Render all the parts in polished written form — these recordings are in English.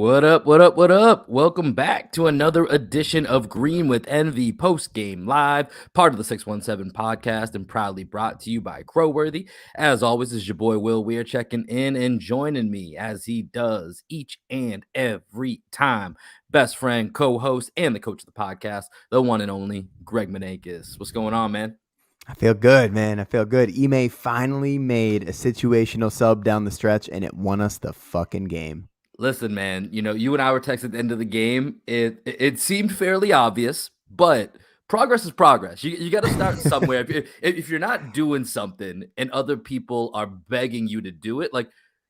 What up, what up, what up? Welcome back to another edition of Green with Envy Post Game Live, part of the 617 podcast and proudly brought to you by Crowworthy. As always, is your boy Will Weir checking in and joining me as he does each and every time. Best friend, co-host, and the coach of the podcast, the one and only Greg Menakis. What's going on, man? I feel good, man. I feel good. Ime finally made a situational sub down the stretch, and it won us the fucking game. Listen, man, you and I were texting at the end of the game. It seemed fairly obvious, but progress is progress. You got to start somewhere. If you're not doing something and other people are begging you to do it,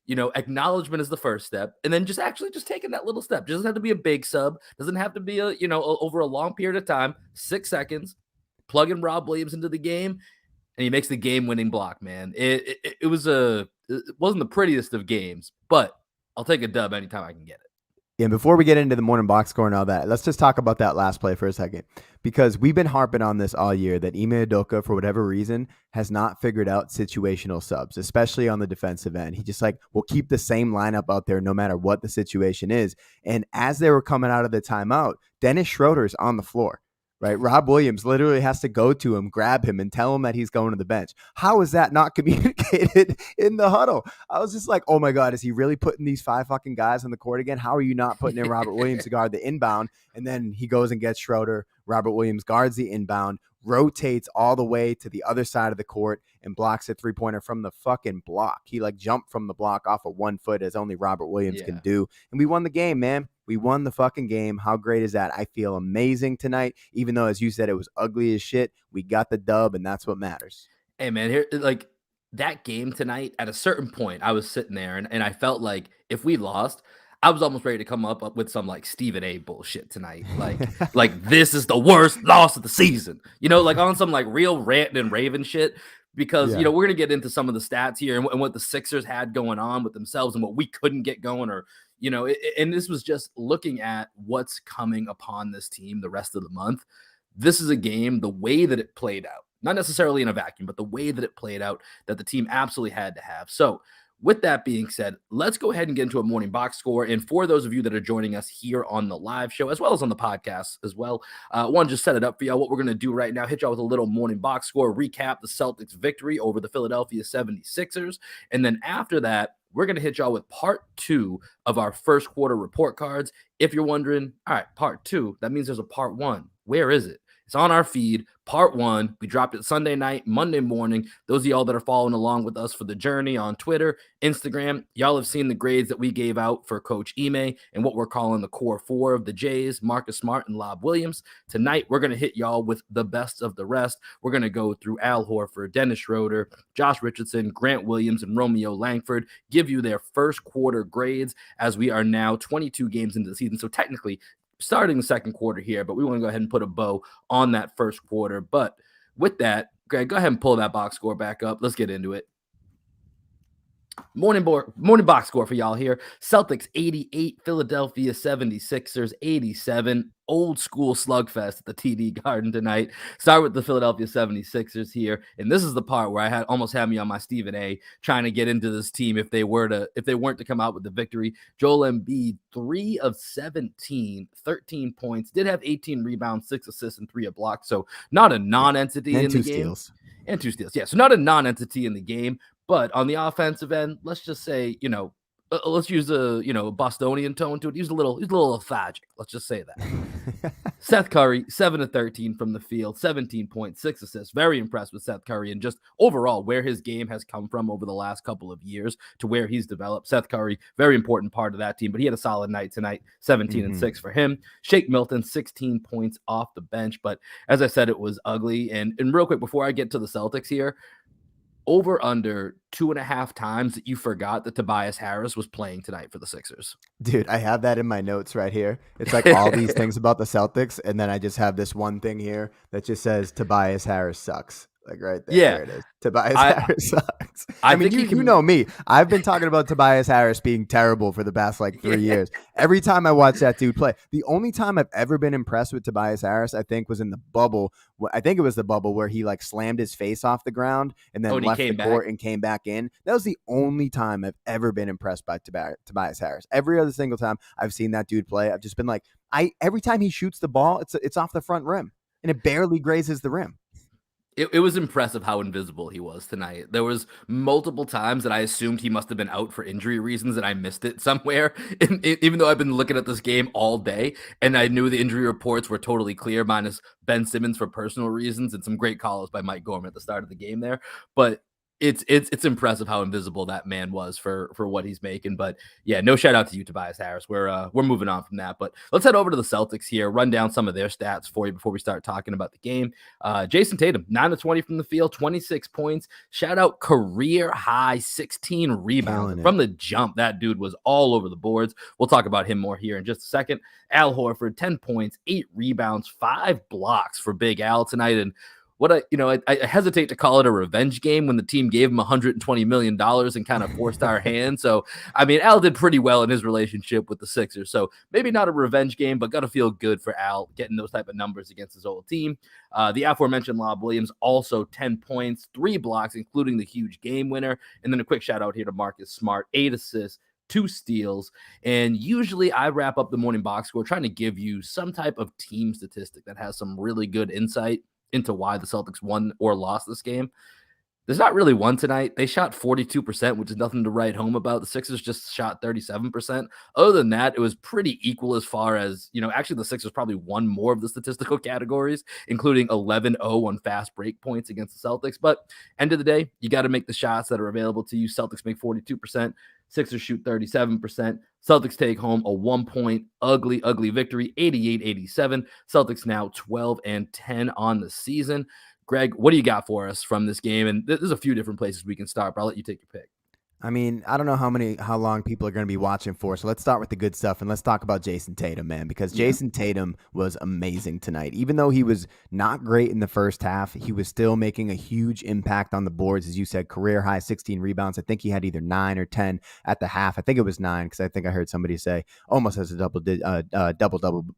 acknowledgement is the first step, and then just taking that little step. Doesn't have to be a big sub. Doesn't have to be over a long period of time. 6 seconds, plugging Rob Williams into the game, and he makes the game-winning block. Man, it wasn't the prettiest of games, but I'll take a dub anytime I can get it. And before we get into the morning box score and all that, let's just talk about that last play for a second, because we've been harping on this all year that Ime Udoka, for whatever reason, has not figured out situational subs, especially on the defensive end. He just will keep the same lineup out there no matter what the situation is. And as they were coming out of the timeout, Dennis Schroeder's on the floor. Right, Rob Williams literally has to go to him, grab him, and tell him that he's going to the bench. How is that not communicated in the huddle? I was just like, oh my God, is he really putting these 5 fucking guys on the court again? How are you not putting in Robert Williams to guard the inbound? And then he goes and gets Schroeder. Robert Williams guards the inbound, rotates all the way to the other side of the court, and blocks a 3-pointer from the fucking block. He jumped from the block off of 1 foot, as only Robert Williams can do. And we won the game, man. We won the fucking game. How great is that? I feel amazing tonight, even though, as you said, it was ugly as shit. We got the dub, and that's what matters. Hey, man, here, that game tonight, at a certain point, I was sitting there, and I felt like if we lost, I was almost ready to come up with some Stephen A bullshit tonight. Like this is the worst loss of the season. On some real rant and raving shit. Because, we're going to get into some of the stats here and what the Sixers had going on with themselves and what we couldn't get going, or, and this was just looking at what's coming upon this team the rest of the month. This is a game, the way that it played out, not necessarily in a vacuum, but the way that it played out, that the team absolutely had to have. So with that being said, let's go ahead and get into a morning box score. And for those of you that are joining us here on the live show, as well as on the podcast as well, I want to just set it up for y'all. What we're going to do right now, hit y'all with a little morning box score, recap the Celtics victory over the Philadelphia 76ers. And then after that, we're going to hit y'all with part 2 of our first quarter report cards. If you're wondering, all right, part 2, that means there's a part 1. Where is it? It's on our feed, part 1. We dropped it Sunday night, Monday morning. Those of y'all that are following along with us for the journey on Twitter, Instagram, y'all have seen the grades that we gave out for Coach Ime and what we're calling the core 4 of the Jays, Marcus Smart and Lob Williams. Tonight, we're going to hit y'all with the best of the rest. We're going to go through Al Horford, Dennis Schroeder, Josh Richardson, Grant Williams, and Romeo Langford, give you their first quarter grades as we are now 22 games into the season. So technically, starting the second quarter here, but we want to go ahead and put a bow on that first quarter. But with that, Greg, go ahead and pull that box score back up. Let's get into it. Morning box score for y'all here. Celtics 88, Philadelphia 76ers 87. Old school slugfest at the TD Garden tonight. Start with the Philadelphia 76ers here. And this is the part where I almost had me on my Stephen A trying to get into this team if they weren't to come out with the victory. Joel Embiid, 3 of 17, 13 points, did have 18 rebounds, 6 assists, and 3 a block. So not a non-entity in the game. Steals. And 2 steals. Yeah, so not a non-entity in the game. But on the offensive end, let's just say, let's use a Bostonian tone to it. He's a little lethargic. Let's just say that. Seth Curry, 7 of 13 from the field, 17 points, 6 assists. Very impressed with Seth Curry and just overall where his game has come from over the last couple of years to where he's developed. Seth Curry, very important part of that team, but he had a solid night tonight, 17 and 6 for him. Shake Milton, 16 points off the bench. But as I said, it was ugly. And real quick, before I get to the Celtics here, over under 2.5 times that you forgot that Tobias Harris was playing tonight for the Sixers. Dude, I have that in my notes right here. It's all these things about the Celtics, and then I just have this one thing here that just says Tobias Harris sucks. Like right there. Yeah, There it is. Tobias I Harris sucks. I I mean, think you he you can. know me. I've been talking about Tobias Harris being terrible for the past like 3 years. Every time I watch that dude play, the only time I've ever been impressed with Tobias Harris, I think, was in the bubble. I think it was the bubble where he like slammed his face off the ground and Oh, then and he left the came back. court and came back in. That was the only time I've ever been impressed by Tobias Harris. Every other single time I've seen that dude play, I've just been like, every time he shoots the ball, it's off the front rim and it barely grazes the rim. It was impressive how invisible he was tonight. There was multiple times that I assumed he must have been out for injury reasons, and I missed it somewhere. And even though I've been looking at this game all day, and I knew the injury reports were totally clear, minus Ben Simmons for personal reasons, and some great calls by Mike Gorman at the start of the game there. But it's impressive how invisible that man was for what he's making. But yeah, no shout out to you, Tobias Harris. We're moving on from that. But let's head over to the Celtics here, run down some of their stats for you before we start talking about the game. Jason Tatum, 9 of 20 from the field, 26 points. Shout out career high 16 rebounds. Killing it. From the jump, that dude was all over the boards. We'll talk about him more here in just a second. Al Horford, 10 points, 8 rebounds, 5 blocks for Big Al tonight. And what I hesitate to call it a revenge game when the team gave him $120 million and kind of forced our hand. So, I mean, Al did pretty well in his relationship with the Sixers. So maybe not a revenge game, but got to feel good for Al getting those type of numbers against his old team. The aforementioned Lob Williams, also 10 points, 3 blocks, including the huge game winner. And then a quick shout out here to Marcus Smart, 8 assists, 2 steals. And usually I wrap up the morning box score trying to give you some type of team statistic that has some really good insight into why the Celtics won or lost this game. There's not really one tonight. They shot 42%, which is nothing to write home about. The Sixers just shot 37%. Other than that, it was pretty equal as far as, actually the Sixers probably won more of the statistical categories, including 11-0 on fast break points against the Celtics. But end of the day, you got to make the shots that are available to you. Celtics make 42%. Sixers shoot 37%. Celtics take home a 1-point ugly victory, 88-87. Celtics now 12-10 on the season. Greg, what do you got for us from this game? And there's a few different places we can start, but I'll let you take your pick. I mean, I don't know how long people are going to be watching for. So let's start with the good stuff and let's talk about Jason Tatum, man, because Jason Tatum was amazing tonight. Even though he was not great in the first half, he was still making a huge impact on the boards. As you said, career high 16 rebounds. I think he had either 9 or 10 at the half. I think it was 9 because I think I heard somebody say almost as a double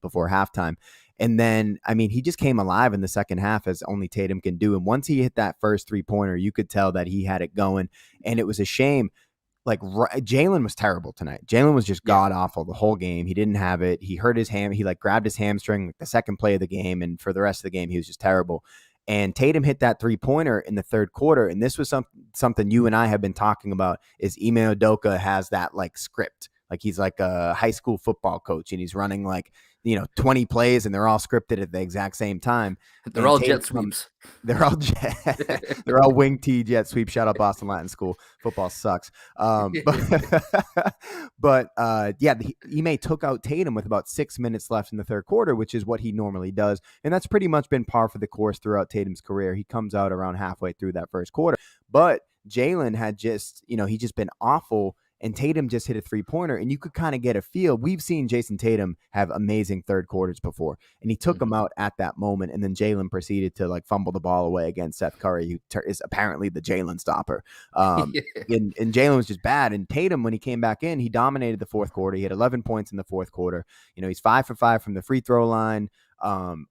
before halftime. And then, I mean, he just came alive in the second half as only Tatum can do. And once he hit that first 3-pointer, you could tell that he had it going. And it was a shame. Like Jalen was terrible tonight. Jalen was just god awful the whole game. He didn't have it. He hurt his ham. He like grabbed his hamstring like the second play of the game. And for the rest of the game, he was just terrible. And Tatum hit that 3-pointer in the third quarter. And this was something you and I have been talking about is Ime Udoka has that like script. Like he's like a high school football coach and he's running like, 20 plays and they're all scripted at the exact same time. They're all jet sweeps. They're all wing T jet sweep. Shout out Boston Latin School. Football sucks. Ime took out Tatum with about 6 minutes left in the third quarter, which is what he normally does. And that's pretty much been par for the course throughout Tatum's career. He comes out around halfway through that first quarter. But Jalen had just, he's just been awful. And Tatum just hit a 3-pointer, and you could kind of get a feel. We've seen Jason Tatum have amazing third quarters before, and he took him out at that moment. And then Jalen proceeded to like fumble the ball away against Seth Curry, who is apparently the Jalen stopper. And Jalen was just bad. And Tatum, when he came back in, he dominated the fourth quarter. He had 11 points in the fourth quarter. He's 5 for 5 from the free throw line.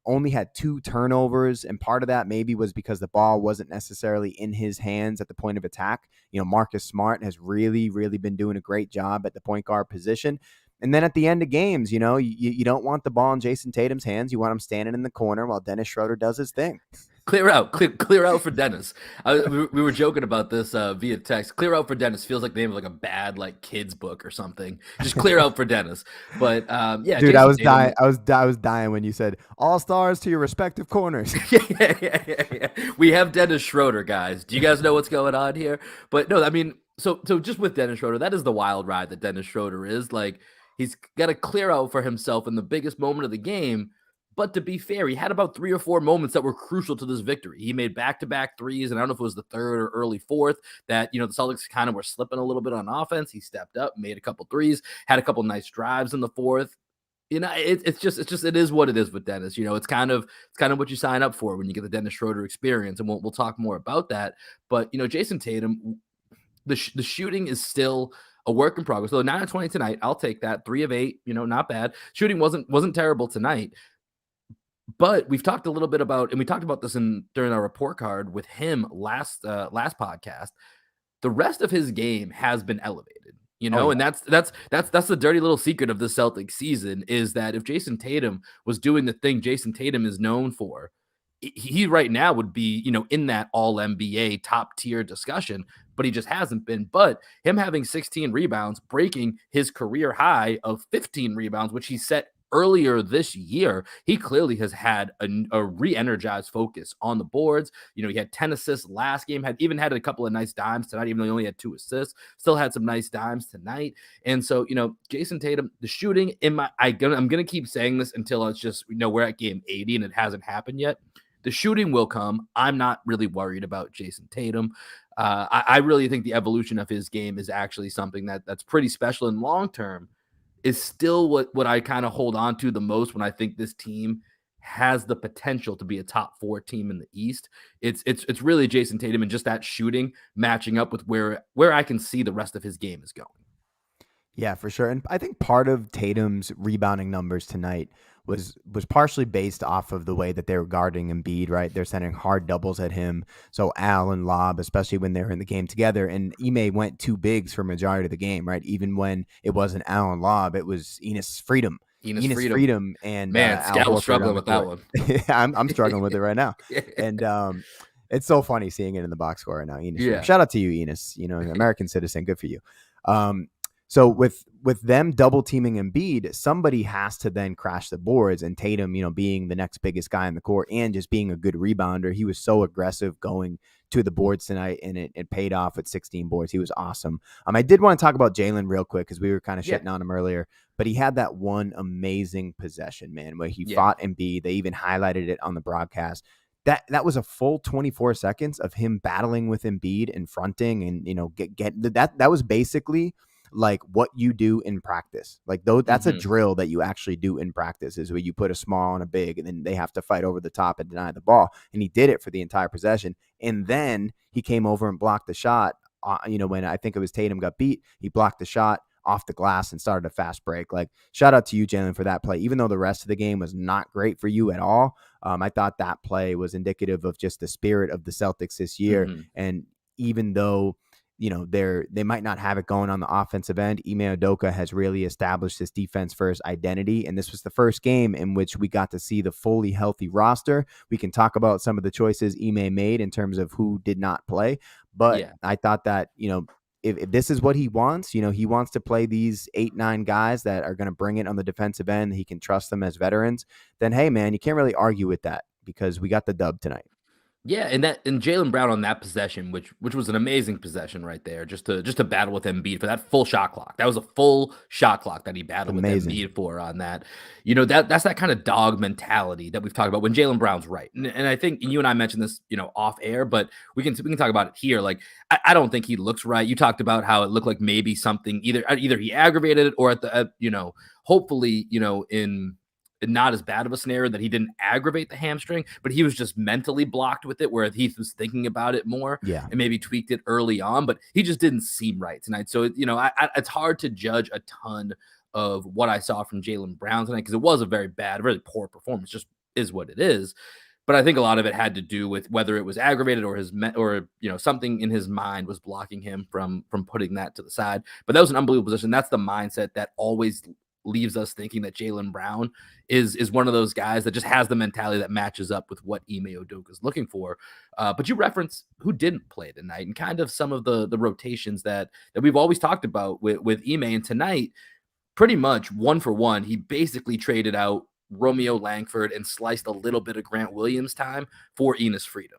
Only had 2 turnovers, and part of that maybe was because the ball wasn't necessarily in his hands at the point of attack. Marcus Smart has really, really been doing a great job at the point guard position. And then at the end of games, you don't want the ball in Jason Tatum's hands. You want him standing in the corner while Dennis Schroeder does his thing. Clear out for Dennis. We were joking about this via text. Clear out for Dennis feels like the name of like a bad like kids book or something. Just clear out for Dennis. But yeah, dude, Jason I was Tatum, dying. I was dying when you said all stars to your respective corners. yeah. We have Dennis Schroeder, guys. Do you guys know what's going on here? But no, I mean, so just with Dennis Schroeder, that is the wild ride that Dennis Schroeder is. Like he's got to clear out for himself in the biggest moment of the game. But to be fair, he had about 3 or 4 moments that were crucial to this victory. He made back-to-back threes, and I don't know if it was the third or early fourth that, the Celtics kind of were slipping a little bit on offense. He stepped up, made a couple threes, had a couple nice drives in the fourth. It is what it is with Dennis. It's kind of what you sign up for when you get the Dennis Schroeder experience, and we'll talk more about that. But Jason Tatum, the shooting is still a work in progress. So 9 of 20 tonight, I'll take that. 3 of 8, not bad. Shooting wasn't terrible tonight. But we've talked a little bit about, and we talked about this during our report card with him last podcast. The rest of his game has been elevated, Oh yeah. and that's the dirty little secret of the Celtics season, is that if Jason Tatum was doing the thing Jason Tatum is known for, he right now would be, in that all NBA top tier discussion, but he just hasn't been. But him having 16 rebounds, breaking his career high of 15 rebounds, which he set earlier this year, he clearly has had a re-energized focus on the boards. He had 10 assists last game, had a couple of nice dimes tonight, even though he only had 2 assists, still had some nice dimes tonight. And so, Jason Tatum, the shooting I'm going to keep saying this until it's just, we're at game 80 and it hasn't happened yet. The shooting will come. I'm not really worried about Jason Tatum. I really think the evolution of his game is actually something that's pretty special, and long term is still what I kind of hold on to the most when I think this team has the potential to be a top 4 team in the East. It's really Jason Tatum and just that shooting matching up with where I can see the rest of his game is going. Yeah, for sure. And I think part of Tatum's rebounding numbers tonight was partially based off of the way that they were guarding Embiid, right? They're sending hard doubles at him. So Al and Lob, especially when they were in the game together, and Ime went 2 bigs for majority of the game, right? Even when it wasn't Al and Lob, it was Enes Freedom. Enes Freedom and man, Scout was struggling with that one. I'm struggling with it right now. And it's so funny seeing it in the box score right now. Enes Freedom. Shout out to you, Enes. American citizen. Good for you. So with them double teaming Embiid, somebody has to then crash the boards, and Tatum, being the next biggest guy in the court and just being a good rebounder, he was so aggressive going to the boards tonight, and it paid off with 16 boards. He was awesome. I did want to talk about Jalen real quick because we were kind of shitting on him earlier, but he had that one amazing possession, man, where he fought Embiid. They even highlighted it on the broadcast. That was a full 24 seconds of him battling with Embiid and fronting, and get that was basically like what you do in practice. Like, though, that's a drill that you actually do in practice, is where you put a small and a big, and then they have to fight over the top and deny the ball. And he did it for the entire possession. And then he came over and blocked the shot. When I think it was Tatum got beat, he blocked the shot off the glass and started a fast break. Like, shout out to you, Jalen, for that play. Even though the rest of the game was not great for you at all, I thought that play was indicative of just the spirit of the Celtics this year. And even though they might not have it going on the offensive end, Ime Udoka has really established this defense first identity. And this was the first game in which we got to see the fully healthy roster. We can talk about some of the choices Ime made in terms of who did not play. But I thought that, if this is what he wants, he wants to play these 8-9 guys that are going to bring it on the defensive end. He can trust them as veterans. Then, hey, man, you can't really argue with that because we got the dub tonight. Yeah, and Jaylen Brown on that possession, which was an amazing possession right there, just to battle with Embiid for that full shot clock. That was a full shot clock that he battled with Embiid for on that. That's that kind of dog mentality that we've talked about when Jaylen Brown's right. And I think you and I mentioned this, off air, but we can talk about it here. Like, I don't think he looks right. You talked about how it looked like maybe something either he aggravated it, or hopefully, in not as bad of a scenario that he didn't aggravate the hamstring, but he was just mentally blocked with it, where Heath was thinking about it more and maybe tweaked it early on, but he just didn't seem right tonight. So, it's hard to judge a ton of what I saw from Jaylen Brown tonight, because it was a very bad, very poor performance, just is what it is. But I think a lot of it had to do with whether it was aggravated or something in his mind was blocking him from putting that to the side. But that was an unbelievable position. That's the mindset that always leaves us thinking that Jaylen Brown is one of those guys that just has the mentality that matches up with what Ime Udoka is looking for. But you reference who didn't play tonight and kind of some of the rotations that we've always talked about with Ime. And tonight, pretty much 1 for 1, he basically traded out Romeo Langford and sliced a little bit of Grant Williams time for Enes Freedom.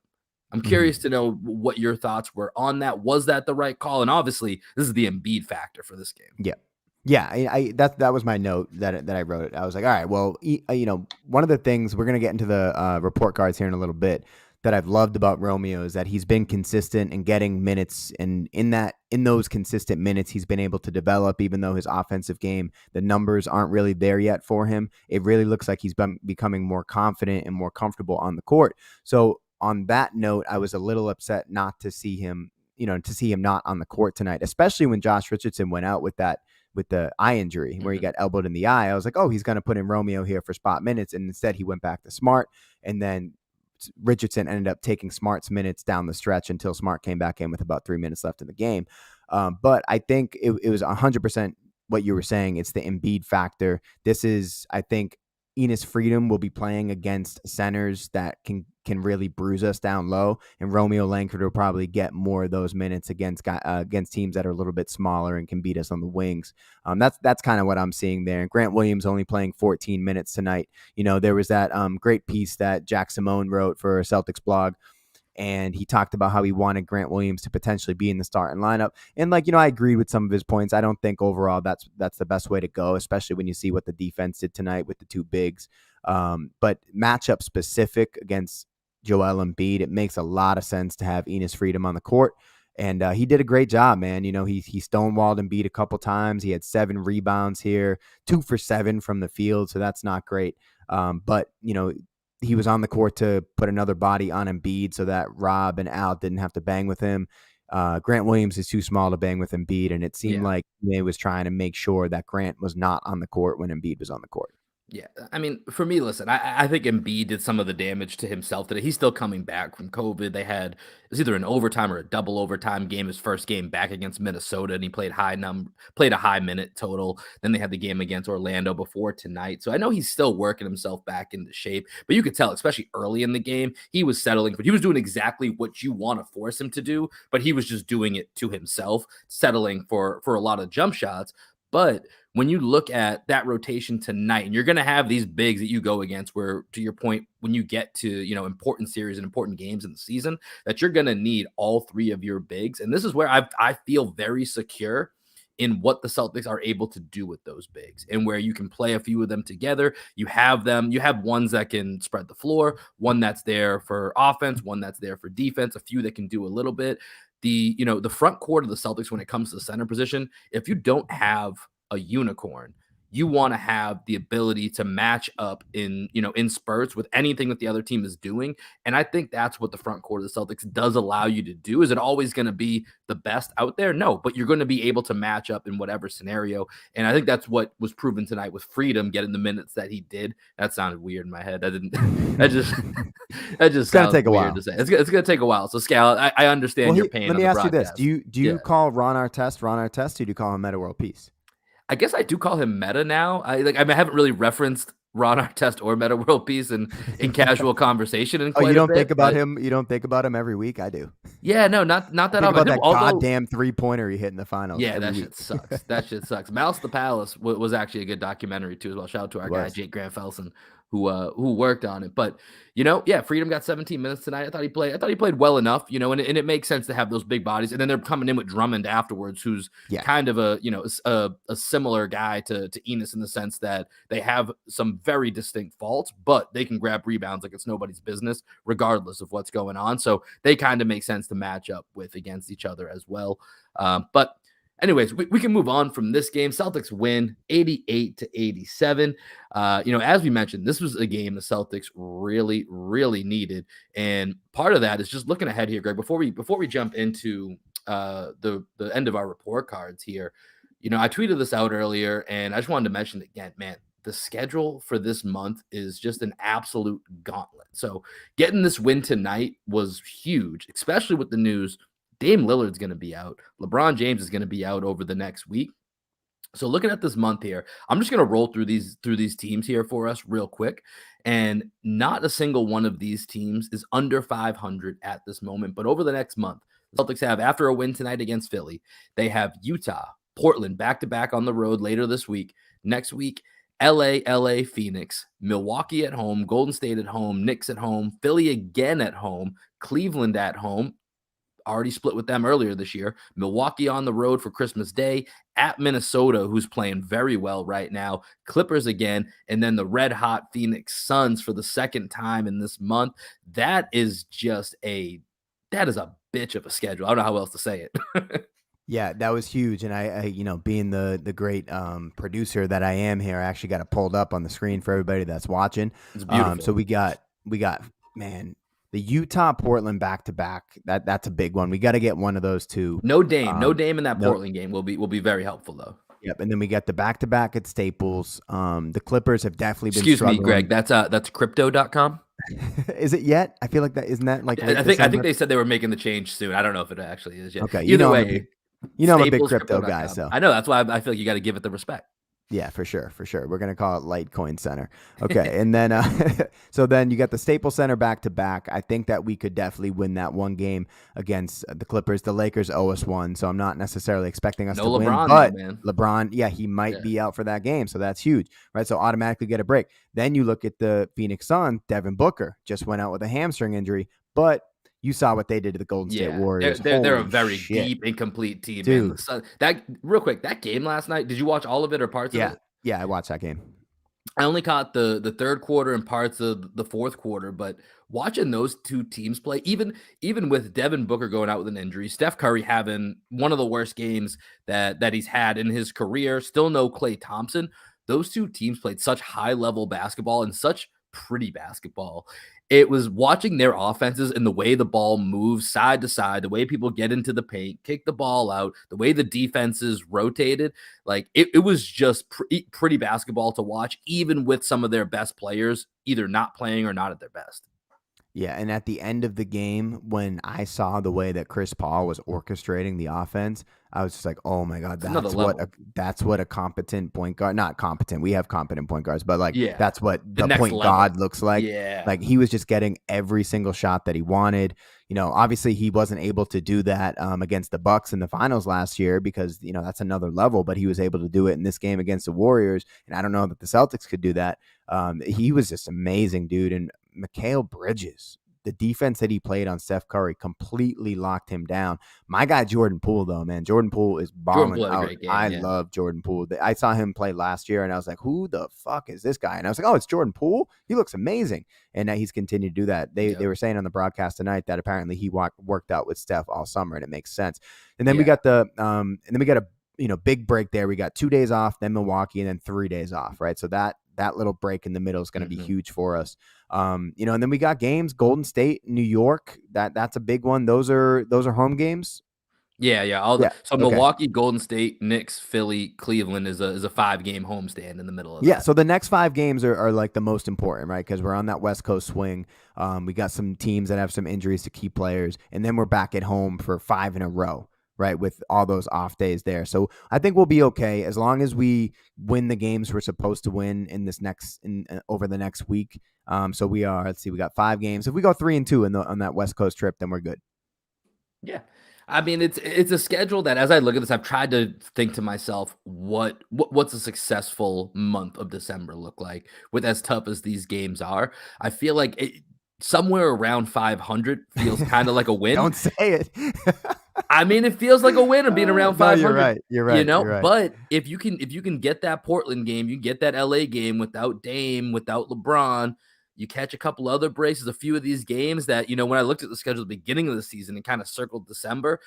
I'm curious to know what your thoughts were on that. Was that the right call? And obviously, this is the Embiid factor for this game. Yeah, that was my note that I wrote. I was like, all right, well, one of the things, we're going to get into the report cards here in a little bit. that I've loved about Romeo is that he's been consistent and getting minutes, and in those consistent minutes, he's been able to develop. Even though his offensive game, the numbers aren't really there yet for him, it really looks like he's been becoming more confident and more comfortable on the court. So on that note, I was a little upset not to see him, to see him not on the court tonight, especially when Josh Richardson went out with the eye injury where he got elbowed in the eye. I was like, oh, he's going to put in Romeo here for spot minutes. And instead he went back to Smart. And then Richardson ended up taking Smart's minutes down the stretch until Smart came back in with about 3 minutes left in the game. But I think it was 100% what you were saying. It's the Embiid factor. This is, I think, Enes Freedom will be playing against centers that can really bruise us down low, and Romeo Langford will probably get more of those minutes against teams that are a little bit smaller and can beat us on the wings. That's kind of what I'm seeing there. And Grant Williams only playing 14 minutes tonight. There was that great piece that Jack Simone wrote for a Celtics blog, and he talked about how he wanted Grant Williams to potentially be in the starting lineup. And I agreed with some of his points. I don't think overall that's the best way to go, especially when you see what the defense did tonight with the two bigs. But matchup specific against Joel Embiid, it makes a lot of sense to have Enes Freedom on the court. And he did a great job, man. He stonewalled Embiid a couple times. He had 7 rebounds here, 2 for 7 from the field. So that's not great. But he was on the court to put another body on Embiid so that Rob and Al didn't have to bang with him. Grant Williams is too small to bang with Embiid, and it seemed like he was trying to make sure that Grant was not on the court when Embiid was on the court. Yeah, I mean, for me, listen, I think Embiid did some of the damage to himself today. He's still coming back from COVID. It was either an overtime or a double overtime game. His first game back against Minnesota, and he played a high minute total. Then they had the game against Orlando before tonight. So I know he's still working himself back into shape, but you could tell, especially early in the game, he was settling, but he was doing exactly what you want to force him to do, but he was just doing it to himself, settling for a lot of jump shots. But when you look at that rotation tonight, and you're going to have these bigs that you go against where, to your point, when you get to, important series and important games in the season, that you're going to need all 3 of your bigs. And this is where I feel very secure in what the Celtics are able to do with those bigs, and where you can play a few of them together. You have ones that can spread the floor, one that's there for offense, one that's there for defense, a few that can do a little bit. The front court of the Celtics, when it comes to the center position, if you don't have a unicorn, you want to have the ability to match up in spurts with anything that the other team is doing. And I think that's what the front court of the Celtics does allow you to do. Is it always going to be the best out there? No, but you're going to be able to match up in whatever scenario. And I think that's what was proven tonight with Freedom getting the minutes that he did. That sounded weird in my head. That just gonna take a weird while to say. It's going to take a while. So Scal, I understand your pain. Let me ask you this: broadcast. Do you call Ron Artest, or do you call him Meta World Peace? I guess I do call him Meta now. I haven't really referenced Ron Artest or Meta World Peace in casual conversation in quite you don't a bit, think about him? You don't think about him every week? I do. Yeah, no, not that think often. about that goddamn 3-pointer he hit in the finals. Yeah, that shit sucks. That shit sucks. Mouse the Palace was actually a good documentary too as well. Shout out to our guy Jake Grant Felson who worked on it. But Freedom got 17 minutes tonight. I thought he played well enough, and it makes sense to have those big bodies. And then they're coming in with Drummond afterwards, who's kind of a similar guy to Enes in the sense that they have some very distinct faults, but they can grab rebounds like it's nobody's business, regardless of what's going on. So they kind of make sense to match up with against each other as well. But anyways, we can move on from this game. Celtics win 88-87. As we mentioned, this was a game the Celtics really, really needed. And part of that is just looking ahead here, Greg, before we jump into the end of our report cards here. I tweeted this out earlier, and I just wanted to mention again, man, the schedule for this month is just an absolute gauntlet. So getting this win tonight was huge, especially with the news Dame Lillard's going to be out. LeBron James is going to be out over the next week. So looking at this month here, I'm just going to roll through these teams here for us real quick. And not a single one of these teams is under 500 at this moment. But over the next month, the Celtics have, after a win tonight against Philly, they have Utah, Portland back-to-back on the road later this week. Next week, LA, Phoenix, Milwaukee at home, Golden State at home, Knicks at home, Philly again at home, Cleveland at home, already split with them earlier this year. Milwaukee on the road for Christmas Day, at Minnesota, who's playing very well right now, Clippers again, and then the red hot Phoenix Suns for the second time in this month. That is a bitch of a schedule. I don't know how else to say it. Yeah, that was huge. And I being the great producer that I am here, I actually got it pulled up on the screen for everybody that's watching. It's beautiful. So we got man, the Utah Portland back to back. That's a big one. We got to get one of those two. No Dame in that no- Portland game will be very helpful though. Yep, and then we got the back to back at Staples. The Clippers have definitely been. Excuse me, struggling. Greg. That's crypto.com. Is it yet? I feel like that isn't that like. I think they said they were making the change soon. I don't know if it actually is yet. Okay, Either way, I'm a big crypto guy, so I know that's why I feel like you got to give it the respect. Yeah, for sure. We're gonna call it Litecoin Center. Okay, and then so then you got the Staples Center back to back. I think that we could definitely win that one game against the Clippers. The Lakers owe us one, so I'm not necessarily expecting us to win. But man. LeBron, yeah, he might be out for that game, so that's huge, right? So automatically get a break. Then you look at the Phoenix Suns. Devin Booker just went out with a hamstring injury, but you saw what they did to the Golden State Warriors. They're a very deep and complete team. Dude. That real quick, that game last night, did you watch all of it or parts of it? Yeah, I watched that game. I only caught the third quarter and parts of the fourth quarter, but watching those two teams play, even with Devin Booker going out with an injury, Steph Curry having one of the worst games that he's had in his career, still no Klay Thompson. Those two teams played such high level basketball and such pretty basketball. It was watching their offenses and the way the ball moves side to side, the way people get into the paint, kick the ball out, the way the defenses rotated. Like it was just pretty basketball to watch, even with some of their best players either not playing or not at their best. Yeah, and at the end of the game, when I saw the way that Chris Paul was orchestrating the offense, I was just like, "Oh my god, that's what a competent point guard, not competent. We have competent point guards, but like that's what the point guard looks like." Yeah. Like he was just getting every single shot that he wanted. Obviously he wasn't able to do that against the Bucks in the finals last year because that's another level, but he was able to do it in this game against the Warriors, and I don't know that the Celtics could do that. He was just amazing, dude. And Mikal Bridges, the defense that he played on Steph Curry completely locked him down. My guy Jordan Poole, though, man, Jordan Poole is balling out. I love Jordan Poole. I saw him play last year, and I was like, "Who the fuck is this guy?" And I was like, "Oh, it's Jordan Poole. He looks amazing." And he's continued to do that. They were saying on the broadcast tonight that apparently he worked out with Steph all summer, and it makes sense. And then we got a big break there. We got 2 days off, then Milwaukee, and then 3 days off, right? So that little break in the middle is going to be huge for us. And then we got games, Golden State, New York. That's a big one. Those are home games. Yeah. Milwaukee, Golden State, Knicks, Philly, Cleveland is a 5-game homestand in the middle of that. So the next 5 games are like the most important, right? Because we're on that West Coast swing. We got some teams that have some injuries to key players, and then we're back at home for 5 in a row, right, with all those off days there. So I think we'll be okay as long as we win the games we're supposed to win over the next week. So we got 5 games. If we go 3-2 on that West Coast trip, then we're good. Yeah. I mean, it's a schedule that, as I look at this, I've tried to think to myself, what's a successful month of December look like with as tough as these games are? I feel like somewhere around 500 feels kind of like a win. Don't say it. I mean, it feels like a win of being around 500. You're right. You're right. But if you can get that Portland game, you get that LA game without Dame, without LeBron, you catch a couple other breaks. There's a few of these games that, when I looked at the schedule at the beginning of the season and kind of circled December,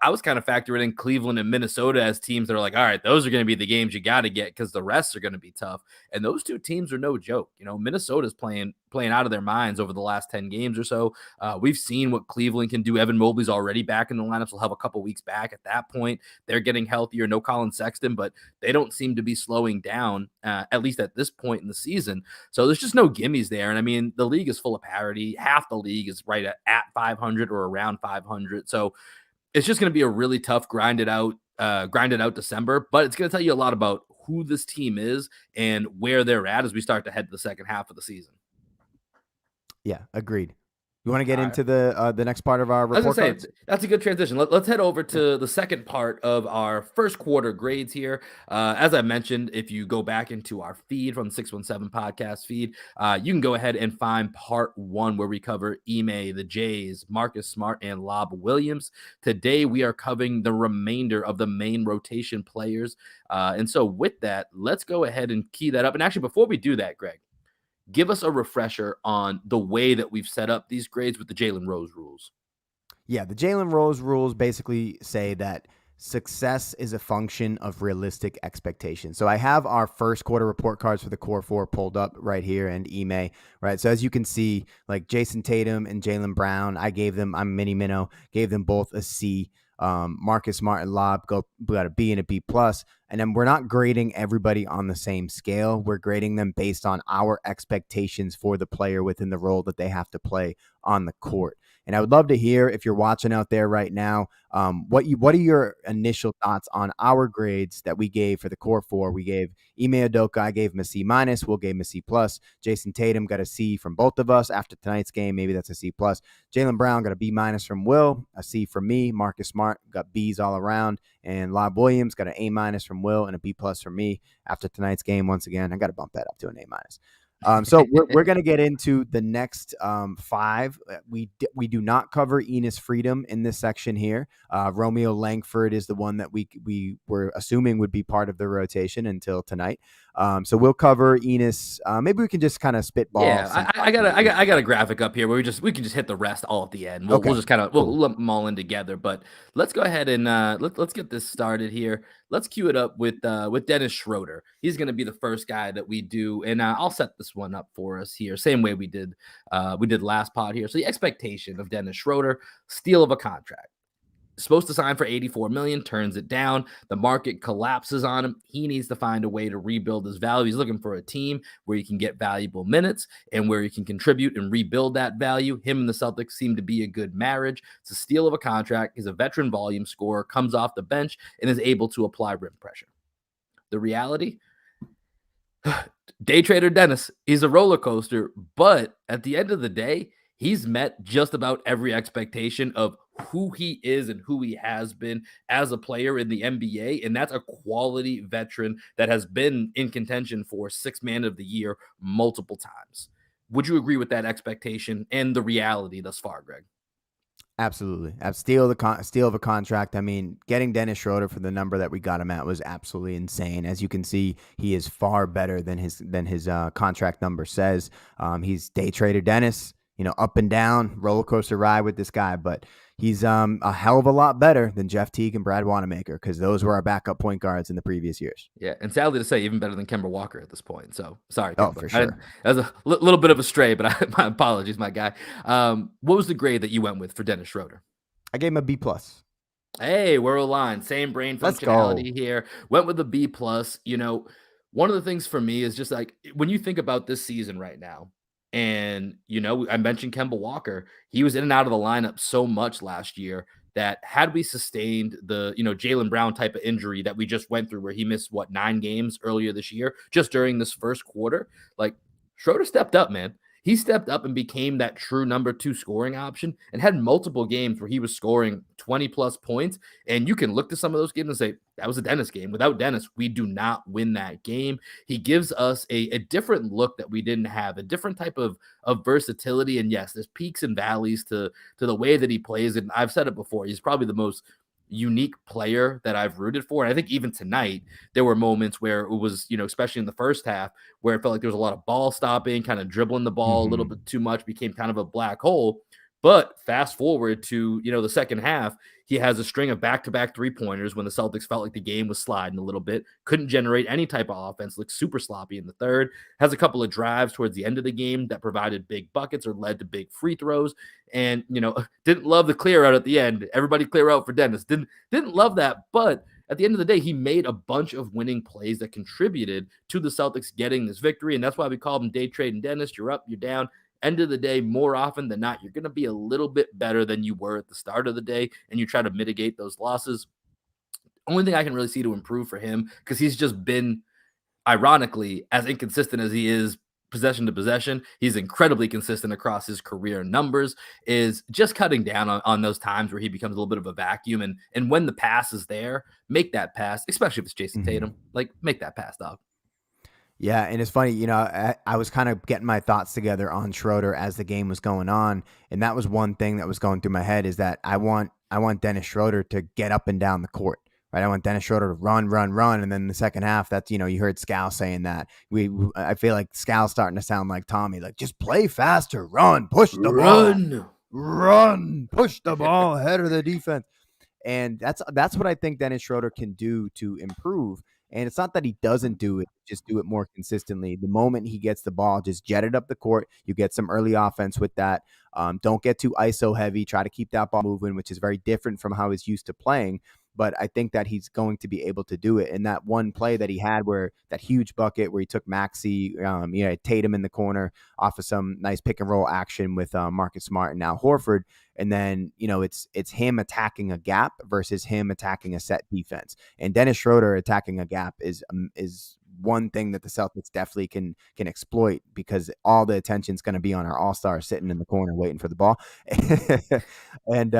I was kind of factoring in Cleveland and Minnesota as teams that are like, all right, those are going to be the games you got to get because the rest are going to be tough. And those two teams are no joke. Minnesota's playing out of their minds over the last 10 games or so. We've seen what Cleveland can do. Evan Mobley's already back in the lineups. We'll have a couple weeks back at that point. They're getting healthier. No Colin Sexton, but they don't seem to be slowing down, at least at this point in the season. So there's just no gimmies there. And I mean, the league is full of parity. Half the league is right at 500 or around 500. So it's just going to be a really tough, grinded out December, but it's going to tell you a lot about who this team is and where they're at as we start to head to the second half of the season. Yeah, agreed. You want to get All right. into the next part of our I was report gonna say cards? that's a good transition. Let's head over to the second part of our first quarter grades here. As I mentioned, if you go back into our feed from the 617 podcast feed, you can go ahead and find part one where we cover Ime, the Jays, Marcus Smart, and Lob Williams. Today we are covering the remainder of the main rotation players. And so with that, let's go ahead and key that up. And actually, before we do that, Greg, give us a refresher on the way that we've set up these grades with the Jalen Rose rules. Yeah, the Jalen Rose rules basically say that success is a function of realistic expectations. So I have our first quarter report cards for the core four pulled up right here and Ime, right? So as you can see, like Jason Tatum and Jaylen Brown, I'm mini minnow, gave them both a C. Marcus Smart and Lob got a B and a B plus. And then we're not grading everybody on the same scale. We're grading them based on our expectations for the player within the role that they have to play on the court. And I would love to hear, if you're watching out there right now, what are your initial thoughts on our grades that we gave for the core four? We gave Ime Udoka, I gave him a C minus. Will gave him a C plus. Jason Tatum got a C from both of us after tonight's game. Maybe that's a C plus. Jaylen Brown got a B minus from Will, a C from me. Marcus Smart got B's all around, and Lob Williams got an A minus from Will and a B plus from me after tonight's game. Once again, I got to bump that up to an A minus. So we're going to get into the next five. We do not cover Enes Freedom in this section here. Romeo Langford is the one that we were assuming would be part of the rotation until tonight. So we'll cover Enes. Maybe we can just kind of spitball. Yeah, I got a graphic up here where we can just hit the rest all at the end. We'll just kind of we'll lump them all in together. But let's go ahead and let's get this started here. Let's cue it up with Dennis Schroeder. He's going to be the first guy that we do, and I'll set this one up for us here, same way we did last pod here. So the expectation of Dennis Schroeder, steal of a contract. Supposed to sign for 84 million, turns it down. The market collapses on him. He needs to find a way to rebuild his value. He's looking for a team where he can get valuable minutes and where he can contribute and rebuild that value. Him and the Celtics seem to be a good marriage. It's a steal of a contract. He's a veteran volume scorer, comes off the bench, and is able to apply rim pressure. The reality, day trader Dennis, he's a roller coaster, but at the end of the day, he's met just about every expectation of who he is and who he has been as a player in the NBA. And that's a quality veteran that has been in contention for sixth man of the year multiple times. Would you agree with that expectation and the reality thus far, Greg? Absolutely. Steal of a contract. I mean, getting Dennis Schroeder for the number that we got him at was absolutely insane. As you can see, he is far better than his contract number says. He's day trader Dennis, up and down, roller coaster ride with this guy, but he's a hell of a lot better than Jeff Teague and Brad Wanamaker, because those were our backup point guards in the previous years. Yeah, and sadly to say, even better than Kemba Walker at this point. So sorry, Kemba. Oh, for sure. That was a little bit of a stray, but my apologies, my guy. What was the grade that you went with for Dennis Schroeder? I gave him a B plus. Hey, we're aligned. Same brain functionality here. Went with a B plus. One of the things for me is just like when you think about this season right now, and I mentioned Kemba Walker. He was in and out of the lineup so much last year that had we sustained the Jaylen Brown type of injury that we just went through, where he missed 9 games earlier this year, just during this first quarter, like Schroeder stepped up, man. He stepped up and became that true number 2 scoring option and had multiple games where he was scoring 20 plus points. And you can look to some of those games and say, that was a Dennis game. Without Dennis, we do not win that game. He gives us a different look that we didn't have, a different type of versatility. And yes, there's peaks and valleys to the way that he plays. And I've said it before, he's probably the most unique player that I've rooted for. And I think even tonight, there were moments where it was, especially in the first half, where it felt like there was a lot of ball stopping, kind of dribbling the ball a little bit too much, became kind of a black hole. But fast forward to, the second half, he has a string of back-to-back three-pointers when the Celtics felt like the game was sliding a little bit, couldn't generate any type of offense, looked super sloppy in the third, has a couple of drives towards the end of the game that provided big buckets or led to big free throws, and, didn't love the clear out at the end. Everybody clear out for Dennis. Didn't love that, but at the end of the day, he made a bunch of winning plays that contributed to the Celtics getting this victory, and that's why we called him day trading Dennis. You're up, you're down. End of the day, more often than not, you're going to be a little bit better than you were at the start of the day, and you try to mitigate those losses. Only thing I can really see to improve for him, because he's just been, ironically, as inconsistent as he is possession to possession. He's incredibly consistent across his career numbers, is just cutting down on those times where he becomes a little bit of a vacuum. And when the pass is there, make that pass, especially if it's Jason Tatum. Like, make that pass, dog. Yeah, and it's funny, I was kind of getting my thoughts together on Schroeder as the game was going on, and that was one thing that was going through my head is that I want Dennis Schroeder to get up and down the court, right? I want Dennis Schroeder to run, and then the second half, that's you heard Scal saying that. I feel like Scal's starting to sound like Tommy, like just play faster, run, push the ball, run, push the ball ahead of the defense. And that's what I think Dennis Schroeder can do to improve. And it's not that he doesn't do it, just do it more consistently. The moment he gets the ball, just jet it up the court. You get some early offense with that. Don't get too ISO heavy. Try to keep that ball moving, which is very different from how he's used to playing. But I think that he's going to be able to do it. And that one play that he had where that huge bucket where he took Maxey, Tatum in the corner off of some nice pick and roll action with Marcus Smart and now Horford. And then, it's him attacking a gap versus him attacking a set defense. And Dennis Schroeder attacking a gap is one thing that the Celtics definitely can exploit because all the attention's going to be on our all-star sitting in the corner waiting for the ball. And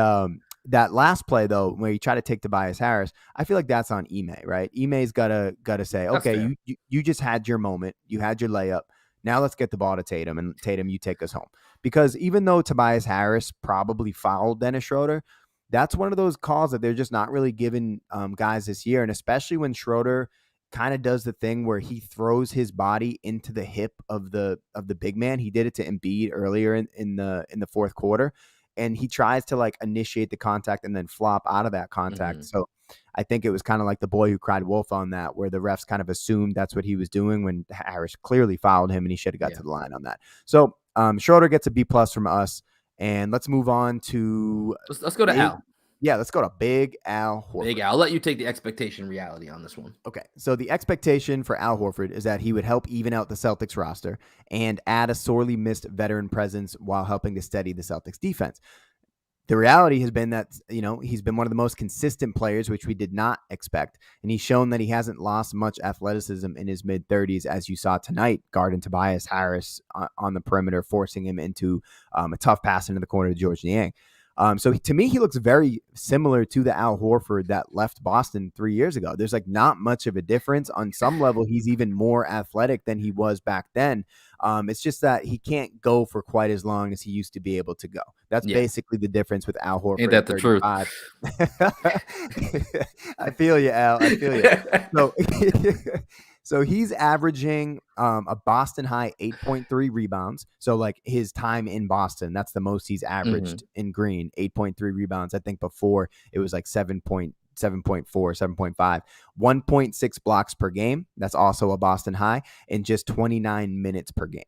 that last play, though, where you try to take Tobias Harris, I feel like that's on Ime, right? Ime's gotta say, okay, you just had your moment. You had your layup. Now let's get the ball to Tatum, and Tatum, you take us home. Because even though Tobias Harris probably fouled Dennis Schroeder, that's one of those calls that they're just not really giving guys this year. And especially when Schroeder kind of does the thing where he throws his body into the hip of the big man. He did it to Embiid earlier in the fourth quarter. And he tries to like initiate the contact and then flop out of that contact. Mm-hmm. So I think it was kind of like the boy who cried wolf on that, where the refs kind of assumed that's what he was doing when Harris clearly fouled him and he should have got to the line on that. So Schroeder gets a B+ from us. And let's move on to let's go to Al. Yeah, let's go to Big Al Horford. Big Al. I'll let you take the expectation reality on this one. Okay, so the expectation for Al Horford is that he would help even out the Celtics roster and add a sorely missed veteran presence while helping to steady the Celtics defense. The reality has been that, he's been one of the most consistent players, which we did not expect. And he's shown that he hasn't lost much athleticism in his mid-30s, as you saw tonight, guarding Tobias Harris on the perimeter, forcing him into a tough pass into the corner to George Niang. So to me, he looks very similar to the Al Horford that left Boston 3 years ago. There's like not much of a difference. On some level, he's even more athletic than he was back then. It's just that he can't go for quite as long as he used to be able to go. That's basically the difference with Al Horford. Ain't that the truth? I feel you, Al. I feel you. So he's averaging a Boston high 8.3 rebounds. So like his time in Boston, that's the most he's averaged in green, 8.3 rebounds. I think before it was like 7.4, 7.5, 1.6 blocks per game. That's also a Boston high, in just 29 minutes per game.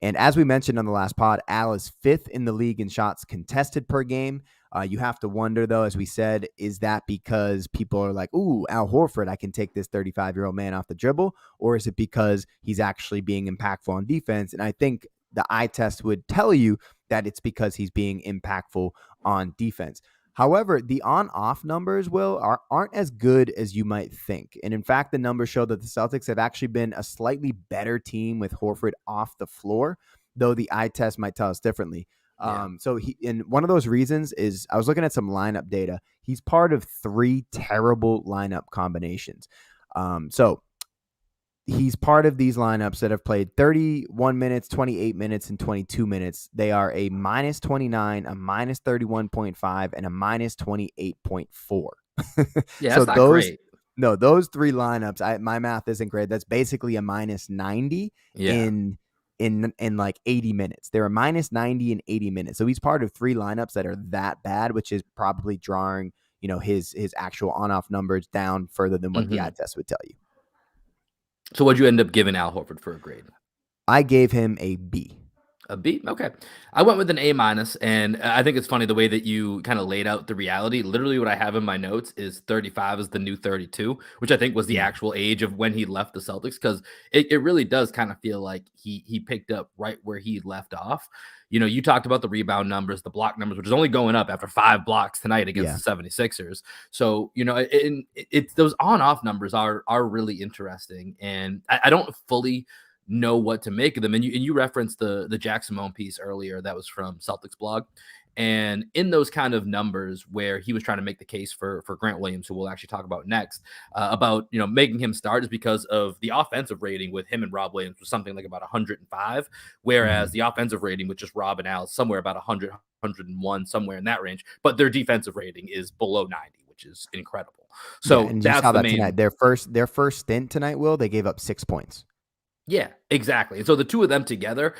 And as we mentioned on the last pod, Al is 5th in the league in shots contested per game. You have to wonder, though, as we said, is that because people are like, ooh, Al Horford, I can take this 35-year-old man off the dribble? Or is it because he's actually being impactful on defense? And I think the eye test would tell you that it's because he's being impactful on defense. However, the on-off numbers, aren't as good as you might think. And in fact, the numbers show that the Celtics have actually been a slightly better team with Horford off the floor, though the eye test might tell us differently. So and one of those reasons is I was looking at some lineup data. He's part of 3 terrible lineup combinations. So he's part of these lineups that have played 31 minutes, 28 minutes, and 22 minutes. They are a -29, a -31.5, and a -28.4. Yeah, so that's not great. No, those 3 lineups, my math isn't great. That's basically a -90 in like 80 minutes. They're a -90 in 80 minutes. So he's part of 3 lineups that are that bad, which is probably drawing, his actual on-off numbers down further than what the eye test would tell you. So what'd you end up giving Al Horford for a grade? I gave him a B. A B? Okay. I went with an A-, and I think it's funny the way that you kind of laid out the reality. Literally what I have in my notes is 35 is the new 32, which I think was the actual age of when he left the Celtics, because it really does kind of feel like he picked up right where he left off. You talked about the rebound numbers, the block numbers, which is only going up after 5 blocks tonight against the 76ers. So, it's those on-off numbers are really interesting. And I don't fully know what to make of them. And you referenced the Jack Simone piece earlier that was from Celtics blog. And in those kind of numbers where he was trying to make the case for Grant Williams, who we'll actually talk about next, about making him start is because of the offensive rating with him and Rob Williams was something like about 105, whereas the offensive rating with just Rob and Al is somewhere about 100, 101, somewhere in that range. But their defensive rating is below 90, which is incredible. Yeah, So and you that's saw the that main. tonight. Their first stint tonight, Will, they gave up 6 points. Yeah, exactly. And so the two of them together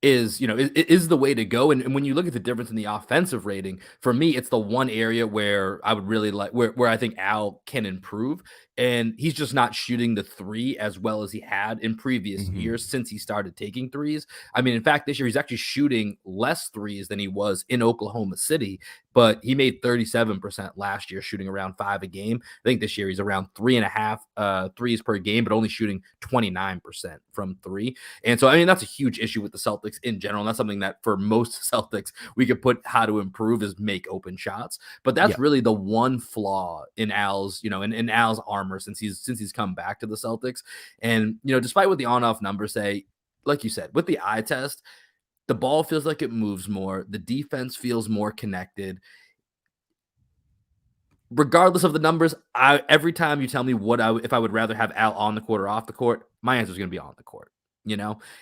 is the way to go. And when you look at the difference in the offensive rating, for me, it's the one area where I would really like where I think Al can improve. And he's just not shooting the three as well as he had in previous years since he started taking threes. I mean, in fact, this year he's actually shooting less threes than he was in Oklahoma City, but he made 37% last year, shooting around 5 a game. I think this year he's around 3.5 threes per game, but only shooting 29% from three. And so, I mean, that's a huge issue with the Celtics in general. And that's something that for most Celtics, we could put how to improve is make open shots. But that's really the one flaw in Al's, in Al's armor since he's come back to the Celtics. And, despite what the on-off numbers say, like you said, with the eye test, the ball feels like it moves more. The defense feels more connected. Regardless of the numbers, every time you tell me if I would rather have Al on the court or off the court, my answer is going to be on the court.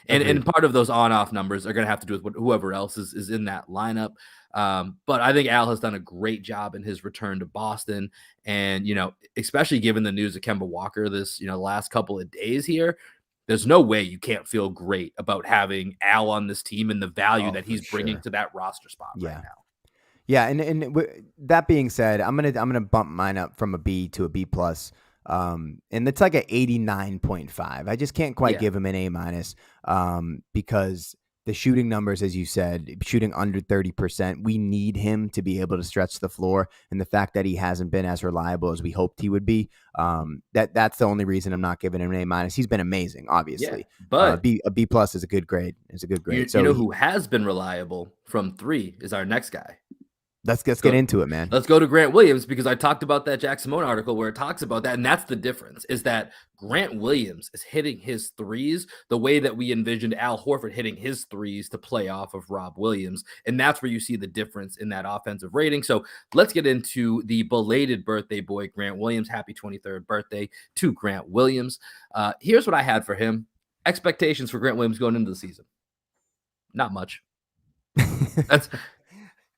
And part of those on-off numbers are going to have to do with whoever else is in that lineup. But I think Al has done a great job in his return to Boston, and especially given the news of Kemba Walker this last couple of days here. There's no way you can't feel great about having Al on this team and the value that he's bringing to that roster spot right now. Yeah, and that being said, I'm gonna bump mine up from a B to a B plus, and it's like an 89.5. I just can't quite give him an A minus, because the shooting numbers, as you said, shooting under 30%, we need him to be able to stretch the floor, and the fact that he hasn't been as reliable as we hoped he would be, that's the only reason I'm not giving him an A minus. He's been amazing, obviously, but a B plus is a good grade. It's a good grade. So who has been reliable from three is our next guy. Let's get into it, man. Let's go to Grant Williams, because I talked about that Jack Simone article where it talks about that. And that's the difference, is that Grant Williams is hitting his threes the way that we envisioned Al Horford hitting his threes to play off of Rob Williams. And that's where you see the difference in that offensive rating. So let's get into the belated birthday boy, Grant Williams. Happy 23rd birthday to Grant Williams. Here's what I had for him. Expectations for Grant Williams going into the season. Not much.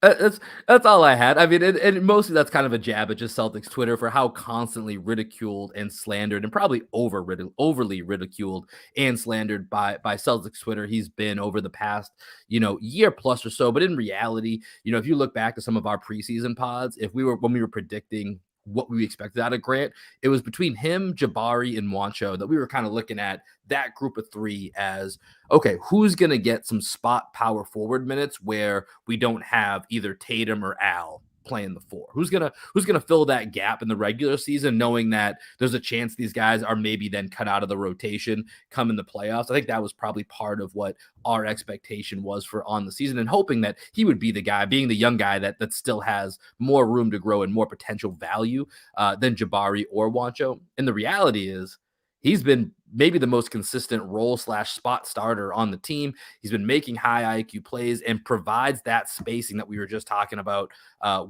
That's all I had. I mean, and mostly that's kind of a jab at just Celtics Twitter for how constantly ridiculed and slandered, and probably overly ridiculed and slandered by Celtics Twitter he's been over the past year plus or so. But in reality, if you look back to some of our preseason pods, when we were predicting what we expected out of Grant, it was between him, Jabari, and Juancho that we were kind of looking at that group of three as, okay, who's going to get some spot power forward minutes where we don't have either Tatum or Al playing the four? Who's gonna fill that gap in the regular season, knowing that there's a chance these guys are maybe then cut out of the rotation come in the playoffs? I think that was probably part of what our expectation was for on the season, and hoping that he would be the guy, being the young guy that still has more room to grow and more potential value than Jabari or Juancho. And the reality is, he's been maybe the most consistent role/spot starter on the team. He's been making high IQ plays and provides that spacing that we were just talking about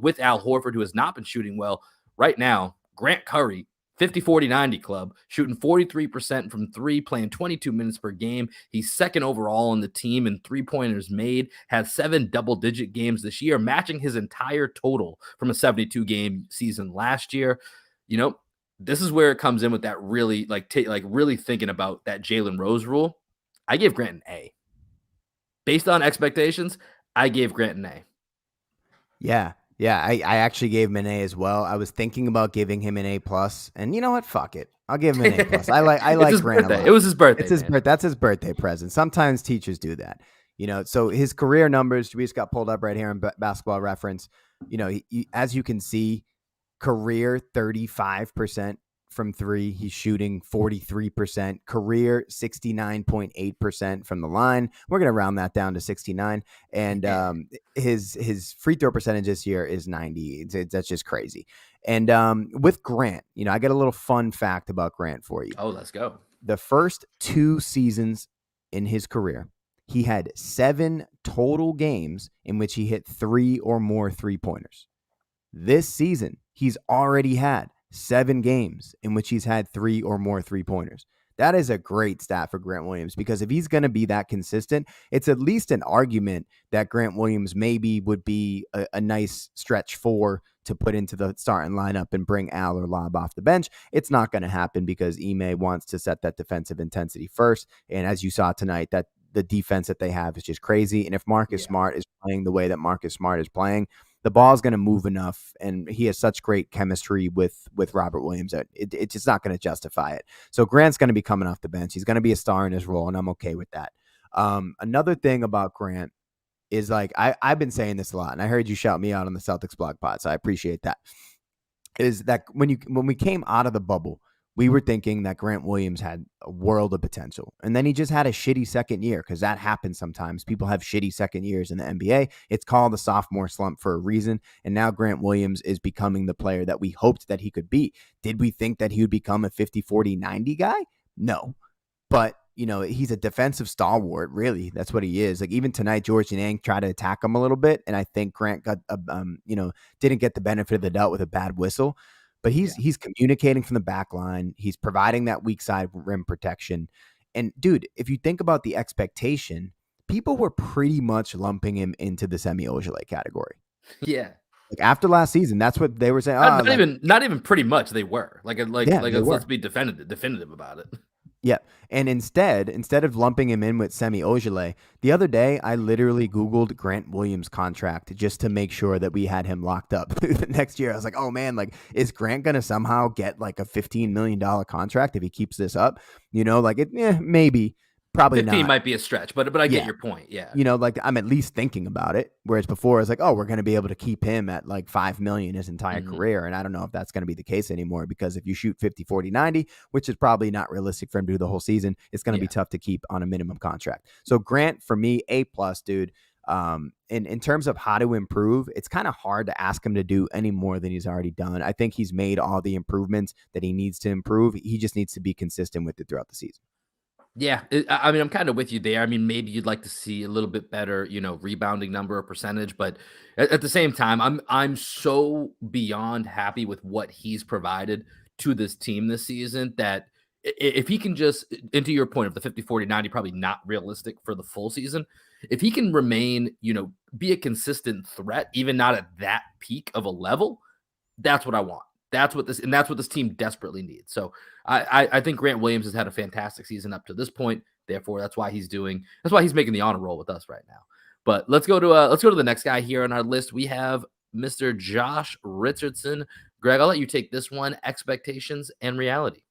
with Al Horford, who has not been shooting well. Right now, Grant Curry, 50-40-90 club, shooting 43% from three, playing 22 minutes per game. He's second overall on the team in three-pointers made, has 7 double-digit games this year, matching his entire total from a 72-game season last year. This is where it comes in with that really really thinking about that Jalen Rose rule. I gave Grant an A. Based on expectations, I gave Grant an A. Yeah. I actually gave him an A as well. I was thinking about giving him an A plus, and you know what? Fuck it. I'll give him an A plus. I like Grant a lot. It was his birthday. It's his birthday. That's his birthday present. Sometimes teachers do that. So his career numbers, we just got pulled up right here in Basketball Reference. He, as you can see, career 35% from three. He's shooting 43%. Career 69.8% from the line. We're going to round that down to 69. And his free throw percentage this year is 90. That's just crazy. And with Grant, I got a little fun fact about Grant for you. Oh, let's go. The first 2 seasons in his career, he had 7 total games in which he hit 3 or more three-pointers. This season, he's already had 7 games in which he's had 3 or more three-pointers. That is a great stat for Grant Williams, because if he's going to be that consistent, it's at least an argument that Grant Williams maybe would be a nice stretch 4 to put into the starting lineup and bring Al or Lob off the bench. It's not going to happen because Ime wants to set that defensive intensity first. And as you saw tonight, that the defense that they have is just crazy. And if Marcus Smart is playing the way that Marcus Smart is playing, the ball's going to move enough, and he has such great chemistry with Robert Williams that it's just not going to justify it. So Grant's going to be coming off the bench. He's going to be a star in his role, and I'm okay with that. Another thing about Grant is, like, I've been saying this a lot, and I heard you shout me out on the Celtics blog pod, so I appreciate that, is that when we came out of the bubble, we were thinking that Grant Williams had a world of potential. And then he just had a shitty second year, because that happens sometimes. People have shitty second years in the NBA. It's called the sophomore slump for a reason. And now Grant Williams is becoming the player that we hoped that he could be. Did we think that he would become a 50, 40, 90 guy? No. But, he's a defensive stalwart, really. That's what he is. Like, even tonight, George Niang tried to attack him a little bit, and I think Grant got, didn't get the benefit of the doubt with a bad whistle. But he's communicating from the back line. He's providing that weak side rim protection. And, dude, if you think about the expectation, people were pretty much lumping him into the Semi Ojeleye category. Yeah. Like, after last season, that's what they were saying. Not even pretty much they were. Let's be definitive about it. Yeah. And instead of lumping him in with Semi Ojeleye, the other day I literally Googled Grant Williams' contract just to make sure that we had him locked up the next year. I was like, oh man, like, is Grant going to somehow get like a $15 million contract if he keeps this up? Maybe. Probably 15 not. might be a stretch, but I get your point. Yeah. I'm at least thinking about it. Whereas before I was like, oh, we're going to be able to keep him at like $5 million his entire career. And I don't know if that's going to be the case anymore, because if you shoot 50, 40, 90, which is probably not realistic for him to do the whole season, it's going to be tough to keep on a minimum contract. So Grant, for me, A+, dude. In terms of how to improve, it's kind of hard to ask him to do any more than he's already done. I think he's made all the improvements that he needs to improve. He just needs to be consistent with it throughout the season. Yeah, I'm kind of with you there. I mean, maybe you'd like to see a little bit better, rebounding number or percentage, but at the same time, I'm so beyond happy with what he's provided to this team this season that if he can just, and to your point of the 50, 40, 90, probably not realistic for the full season. If he can remain, be a consistent threat, even not at that peak of a level, that's what I want. That's what this team desperately needs. So I think Grant Williams has had a fantastic season up to this point. Therefore, that's why he's making the honor roll with us right now. But let's go to the next guy here on our list. We have Mr. Josh Richardson. Greg, I'll let you take this one. Expectations and reality.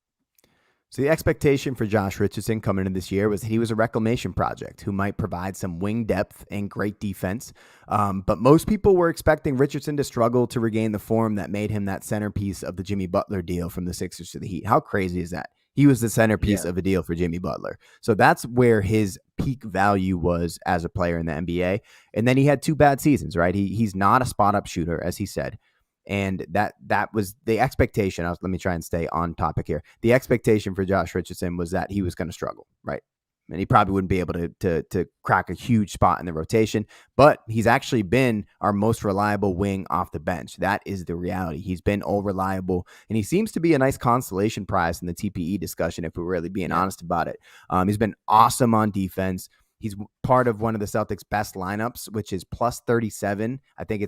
So the expectation for Josh Richardson coming into this year was that he was a reclamation project who might provide some wing depth and great defense. But most people were expecting Richardson to struggle to regain the form that made him that centerpiece of the Jimmy Butler deal from the Sixers to the Heat. How crazy is that? He was the centerpiece of a deal for Jimmy Butler. So that's where his peak value was as a player in the NBA. And then he had 2 bad seasons, right? He's not a spot-up shooter, as he said. And that was the expectation. Let me try and stay on topic here. The expectation for Josh Richardson was that he was going to struggle, right? And he probably wouldn't be able to crack a huge spot in the rotation. But he's actually been our most reliable wing off the bench. That is the reality. He's been all reliable, and he seems to be a nice consolation prize in the TPE discussion, if we're really being honest about it. He's been awesome on defense. He's part of one of the Celtics' best lineups, which is plus 37. I think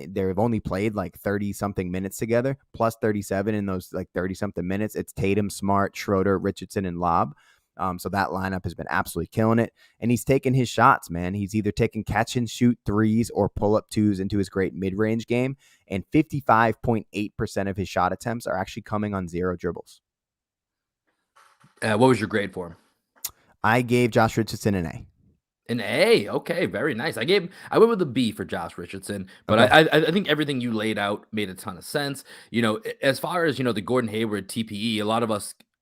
they've only played like 30-something minutes together, plus 37 in those like 30-something minutes. It's Tatum, Smart, Schroeder, Richardson, and Lob. So that lineup has been absolutely killing it. And he's taking his shots, man. He's either taking catch-and-shoot threes or pull-up twos into his great mid-range game. And 55.8% of his shot attempts are actually coming on 0 dribbles. What was your grade for him? I gave Josh Richardson an A. An A, okay, very nice. I went with a B for Josh Richardson, but okay. I think everything you laid out made a ton of sense. As far as the Gordon Hayward TPE,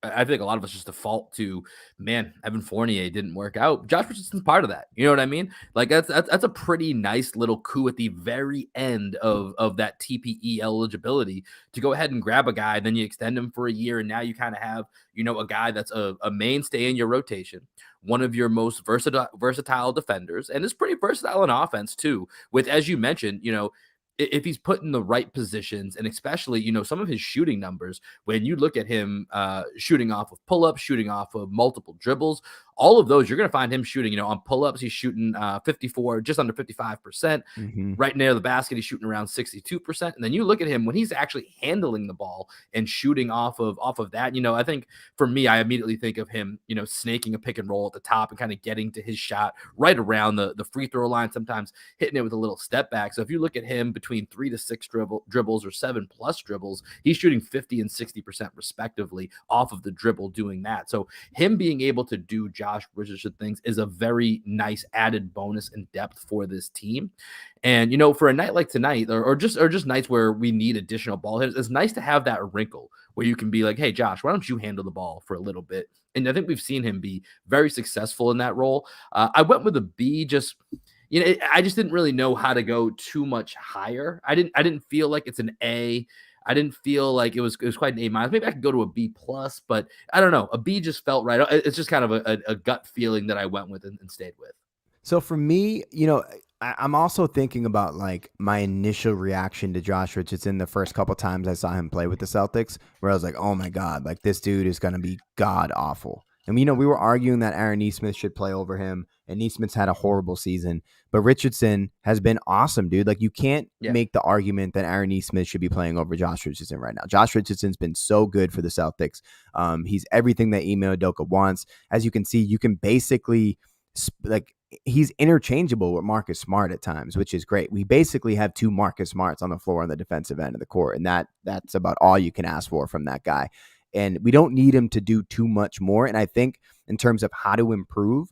I think a lot of us just default to, man, Evan Fournier didn't work out. Josh Richardson's part of that. You know what I mean? Like that's a pretty nice little coup at the very end of that TPE eligibility to go ahead and grab a guy, then you extend him for a year, and now you kind of have a guy that's a mainstay in your rotation one of your most versatile defenders, and is pretty versatile in offense too. With, as you mentioned, if he's put in the right positions, and especially, some of his shooting numbers, when you look at him shooting off of pull-ups, shooting off of multiple dribbles, all of those, you're going to find him shooting, on pull-ups, he's shooting 54, just under 55%. Mm-hmm. Right near the basket, he's shooting around 62%. And then you look at him when he's actually handling the ball and shooting off of that. I think for me, I immediately think of him, snaking a pick and roll at the top and kind of getting to his shot right around the free throw line, sometimes hitting it with a little step back. So if you look at him between 3 to 6 dribbles or 7+ dribbles, he's shooting 50 and 60% respectively off of the dribble doing that. So him being able to do Josh Richardson things is a very nice added bonus and depth for this team. And for a night like tonight, or just nights where we need additional ball hitters, it's nice to have that wrinkle where you can be like, hey, Josh, why don't you handle the ball for a little bit? And I think we've seen him be very successful in that role. I went with a B. Just I just didn't really know how to go too much higher. I didn't feel like it's an A. I didn't feel like it was quite an A-. Maybe I could go to a B+, but I don't know. A B just felt right. It's just kind of a gut feeling that I went with and stayed with. So for me, I'm also thinking about like my initial reaction to Josh Richardson the first couple times I saw him play with the Celtics, where I was like, oh my God, like this dude is going to be god awful. And we were arguing that Aaron Nesmith should play over him, and Nesmith's had a horrible season, but Richardson has been awesome, dude. Like you can't make the argument that Aaron Nesmith should be playing over Josh Richardson right now. Josh Richardson's been so good for the Celtics. He's everything that Ime Udoka wants. As you can see, you can basically he's interchangeable with Marcus Smart at times, which is great. We basically have 2 Marcus Smarts on the floor on the defensive end of the court, and that's about all you can ask for from that guy. And we don't need him to do too much more. And I think in terms of how to improve,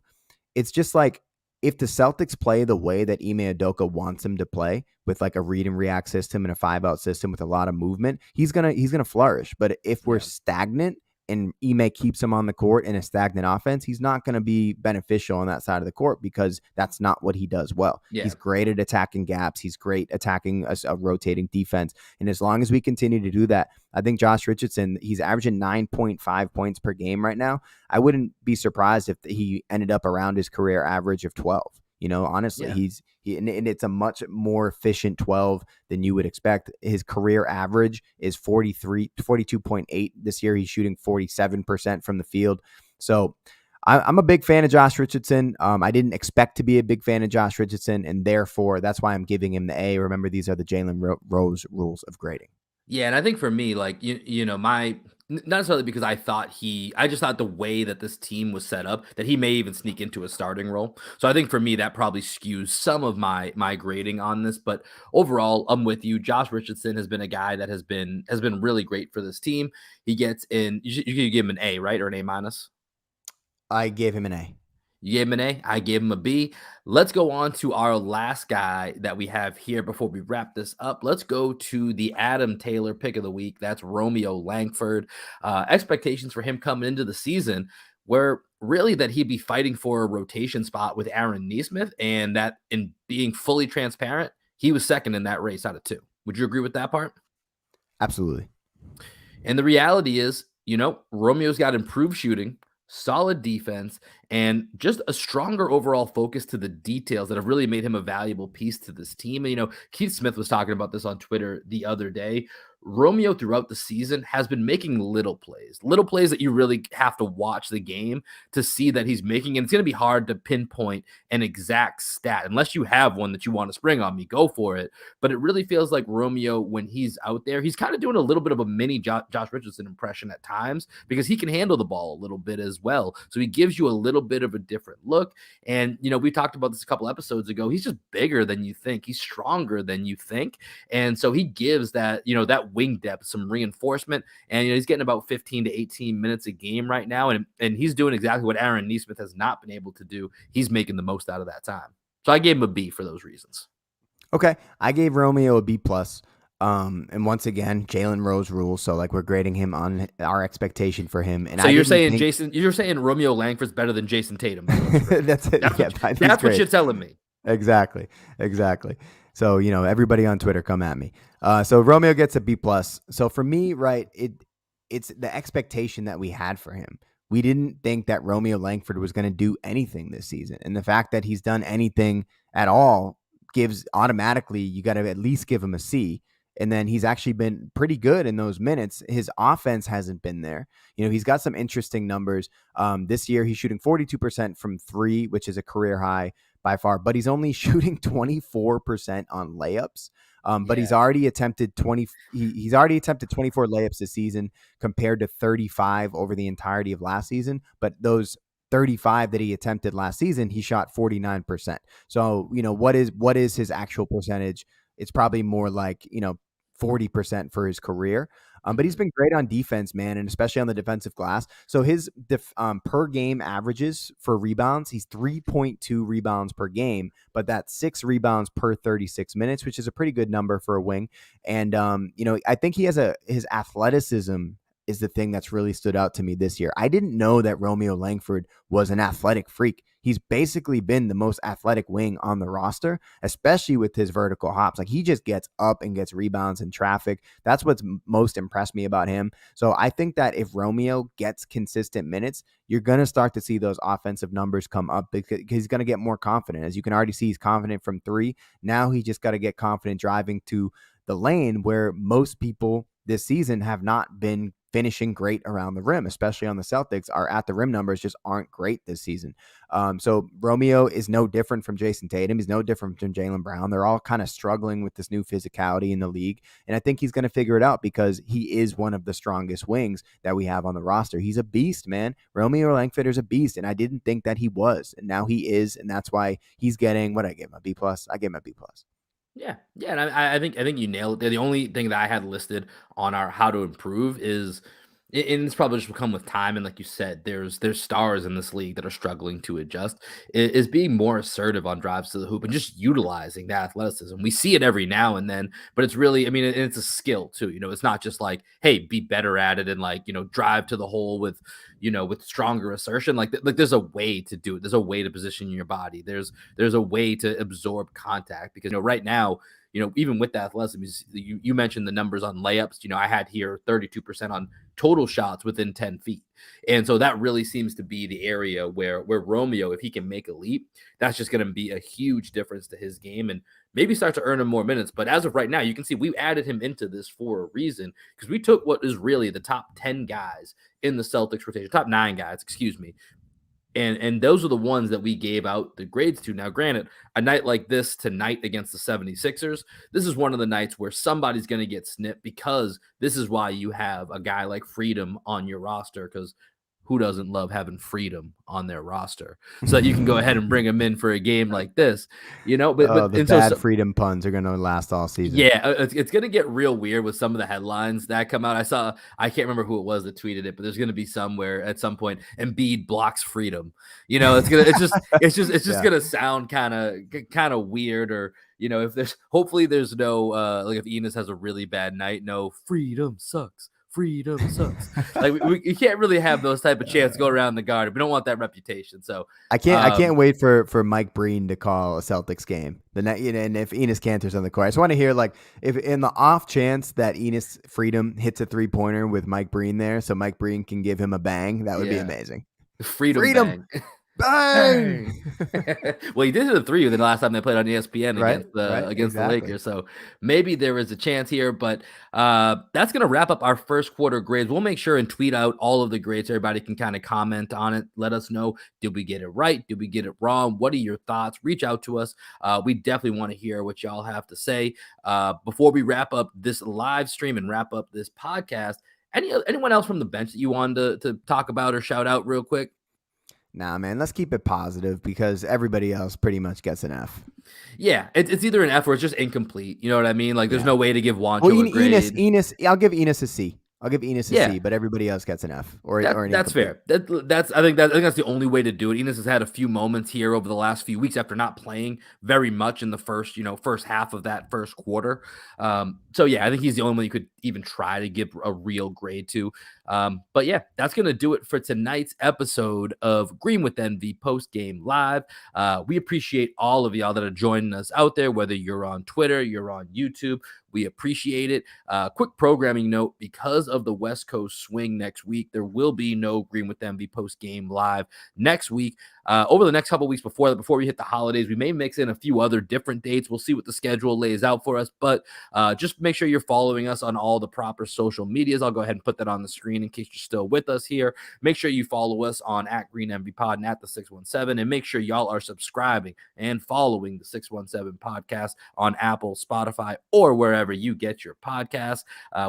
it's just like if the Celtics play the way that Ime Udoka wants him to play, with like a read and react system and a 5-out system with a lot of movement, he's gonna flourish. But if we're stagnant and Ime keeps him on the court in a stagnant offense, he's not going to be beneficial on that side of the court because that's not what he does well. Yeah. He's great at attacking gaps. He's great attacking a rotating defense. And as long as we continue to do that, I think Josh Richardson, he's averaging 9.5 points per game right now. I wouldn't be surprised if he ended up around his career average of 12. Honestly, and it's a much more efficient 12 than you would expect. His career average is 42.8 this year. He's shooting 47% from the field. So I'm a big fan of Josh Richardson. I didn't expect to be a big fan of Josh Richardson, and therefore that's why I'm giving him the A. Remember, these are the Jalen Rose rules of grading. Yeah, and I think for me, like my not necessarily because I just thought the way that this team was set up that he may even sneak into a starting role. So I think for me that probably skews some of my grading on this. But overall, I'm with you. Josh Richardson has been a guy that has been really great for this team. He gets in. You could give him an A, right, or an A-? I gave him an A. You gave him an A. I gave him a B. Let's go on to our last guy that we have here before we wrap this up. Let's go to the Adam Taylor pick of the week. That's Romeo Langford. Expectations for him coming into the season were really that he'd be fighting for a rotation spot with Aaron Nesmith, and that in being fully transparent, he was second in that race out of 2. Would you agree with that part? Absolutely. And the reality is, Romeo's got improved shooting, solid defense, and just a stronger overall focus to the details that have really made him a valuable piece to this team. And, Keith Smith was talking about this on Twitter the other day. Romeo throughout the season has been making little plays that you really have to watch the game to see that he's making. And it's going to be hard to pinpoint an exact stat unless you have one that you want to spring on me. Go for it. But it really feels like Romeo, when he's out there, he's kind of doing a little bit of a mini Josh Richardson impression at times because he can handle the ball a little bit as well. So he gives you a little bit of a different look. And, we talked about this a couple episodes ago. He's just bigger than you think. He's stronger than you think. And so he gives that, that wing depth some reinforcement, and he's getting about 15 to 18 minutes a game right now, and he's doing exactly what Aaron Nesmith has not been able to do. He's making the most out of that time. So I gave him a B for those reasons. Okay, I gave Romeo a B+. And once again, Jalen Rose rules. So like we're grading him on our expectation for him. And so you're saying Romeo Langford's better than Jason Tatum. That's it. That's what you're telling me. Exactly. So, everybody on Twitter, come at me. So Romeo gets a B+. So for me, right, it's the expectation that we had for him we didn't think that Romeo Langford was going to do anything this season. And the fact that he's done anything at all gives automatically, you got to at least give him a C. And then he's actually been pretty good in those minutes. His offense hasn't been there. He's got some interesting numbers. This year, he's shooting 42% from three, which is a career high by far, but he's only shooting 24% on layups. But he's already attempted 20. He's already attempted 24 layups this season compared to 35 over the entirety of last season. But those 35 that he attempted last season, he shot 49%. So, what is his actual percentage? It's probably more like, 40% for his career. But he's been great on defense, man, and especially on the defensive glass. So his per game averages for rebounds, he's 3.2 rebounds per game, but that's 6 rebounds per 36 minutes, which is a pretty good number for a wing. And, I think he has his athleticism is the thing that's really stood out to me this year. I didn't know that Romeo Langford was an athletic freak. He's basically been the most athletic wing on the roster, especially with his vertical hops. Like, he just gets up and gets rebounds in traffic. That's what's most impressed me about him. So I think that if Romeo gets consistent minutes, you're going to start to see those offensive numbers come up because he's going to get more confident. As you can already see, he's confident from three. Now he just got to get confident driving to the lane, where most people this season have not been finishing great around the rim, especially on the Celtics. Our at the rim numbers just aren't great this season. So Romeo is no different from Jason Tatum. He's no different from Jaylen Brown. They're all kind of struggling with this new physicality in the league. And I think he's going to figure it out because he is one of the strongest wings that we have on the roster. He's a beast, man. Romeo Langford is a beast. And I didn't think that he was. And now he is. And that's why he's getting what I gave him a B plus. I gave him a B plus. Yeah, yeah, and I think you nailed it. The only thing that I had listed on our how to improve is, and it's probably just come with time. And like you said, there's stars in this league that are struggling to adjust. Is being more assertive on drives to the hoop and just utilizing that athleticism. We see it every now and then, but it's really, I mean, it's a skill too. It's not just like, hey, be better at it and like drive to the hole with with stronger assertion. Like there's a way to do it. There's a way to position your body. There's a way to absorb contact because right now, even with the athleticism, you mentioned the numbers on layups. I had here 32% on total shots within 10 feet. And so that really seems to be the area where Romeo, if he can make a leap, that's just going to be a huge difference to his game and maybe start to earn him more minutes. But as of right now, you can see we added him into this for a reason because we took what is really the top 10 guys in the Celtics rotation, top 9 guys, excuse me. And those are the ones that we gave out the grades to. Now, granted, a night like this tonight against the 76ers, this is one of the nights where somebody's going to get snipped because this is why you have a guy like Freedom on your roster, because who doesn't love having Freedom on their roster so that you can go ahead and bring him in for a game like this, But the bad Freedom puns are going to last all season. Yeah, it's going to get real weird with some of the headlines that come out. I can't remember who it was that tweeted it, but there's going to be somewhere at some point Embiid blocks Freedom. It's just going to sound kind of weird, or if there's no like if Enos has a really bad night, no Freedom sucks. Freedom sucks. Like we can't really have those type of chants go around the garden. We don't want that reputation. So I can't wait for Mike Breen to call a Celtics game the night, and if Enes Kanter's on the court, I just want to hear like if in the off chance that Enes Freedom hits a 3-pointer with Mike Breen there, so Mike Breen can give him a bang. That would be amazing. Freedom. Bang. Well, he did hit a 3 the last time they played on ESPN against the Lakers. So maybe there is a chance here, but that's going to wrap up our first quarter grades. We'll make sure and tweet out all of the grades. Everybody can kind of comment on it. Let us know, did we get it right? Did we get it wrong? What are your thoughts? Reach out to us. We definitely want to hear what y'all have to say. Before we wrap up this live stream and wrap up this podcast, anyone else from the bench that you wanted to talk about or shout out real quick? Nah, man, let's keep it positive because everybody else pretty much gets an F. Yeah, it's either an F or it's just incomplete. You know what I mean? Like, there's no way to give Juancho a grade. Enes, I'll give Enes a C. I'll give Enes a C, but everybody else gets an F or an that's fair. I think that's the only way to do it. Enes has had a few moments here over the last few weeks after not playing very much in the first half of that first quarter. So yeah, I think he's the only one you could even try to give a real grade to. But yeah, that's gonna do it for tonight's episode of Green with Envy Post Game Live. We appreciate all of y'all that are joining us out there, whether you're on Twitter, you're on YouTube, We appreciate it. Quick programming note, because of the West Coast swing next week, there will be no Green with MB post-game live next week. Over the next couple of weeks before we hit the holidays, we may mix in a few other different dates. We'll see what the schedule lays out for us, but just make sure you're following us on all the proper social medias. I'll go ahead and put that on the screen in case you're still with us here. Make sure you follow us on @GreenMVPod and @the617, and make sure y'all are subscribing and following the 617 podcast on Apple, Spotify, or wherever you get your podcasts.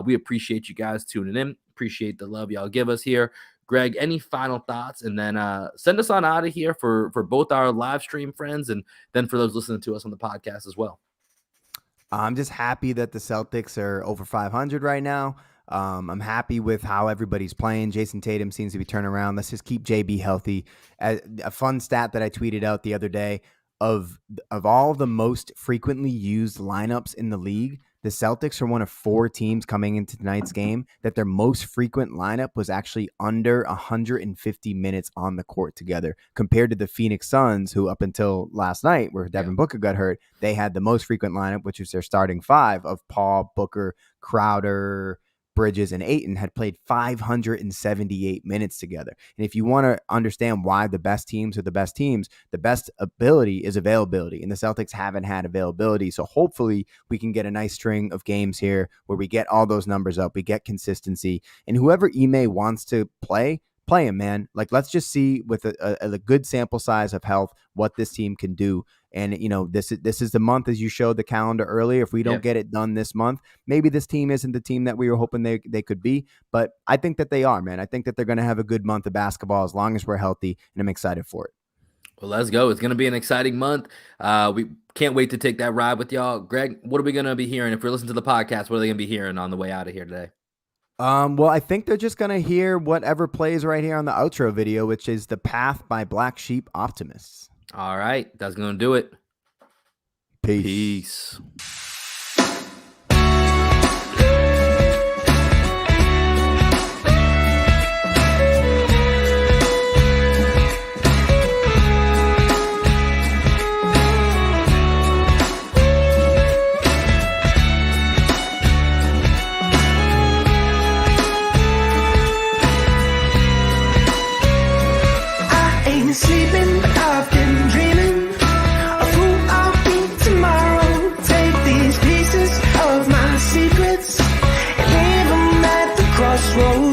We appreciate you guys tuning in. Appreciate the love y'all give us here. Greg, any final thoughts? And then send us on out of here for both our live stream friends and then for those listening to us on the podcast as well. I'm just happy that the Celtics are over 500 right now. I'm happy with how everybody's playing. Jason Tatum seems to be turning around. Let's just keep JB healthy. A fun stat that I tweeted out the other day, of all the most frequently used lineups in the league, the Celtics are one of 4 teams coming into tonight's game that their most frequent lineup was actually under 150 minutes on the court together, compared to the Phoenix Suns, who up until last night, where Devin Booker got hurt, they had the most frequent lineup, which was their starting 5 of Paul, Booker, Crowder, Bridges, and Ayton had played 578 minutes together. And if you want to understand why the best teams are the best teams, the best ability is availability. And the Celtics haven't had availability. So hopefully we can get a nice string of games here where we get all those numbers up, we get consistency. And whoever Ime wants to play him, man. Like, let's just see with a good sample size of health what this team can do. And, this is the month, as you showed the calendar earlier. If we don't get it done this month, maybe this team isn't the team that we were hoping they could be. But I think that they are, man. I think that they're going to have a good month of basketball as long as we're healthy, and I'm excited for it. Well, let's go. It's going to be an exciting month. We can't wait to take that ride with y'all. Greg, what are we going to be hearing? If we're listening to the podcast, what are they going to be hearing on the way out of here today? Well, I think they're just going to hear whatever plays right here on the outro video, which is The Path by Black Sheep Optimists. All right. That's going to do it. Peace. Sleeping, but I've been dreaming of who I'll be tomorrow. Take these pieces of my secrets and leave them at the crossroads.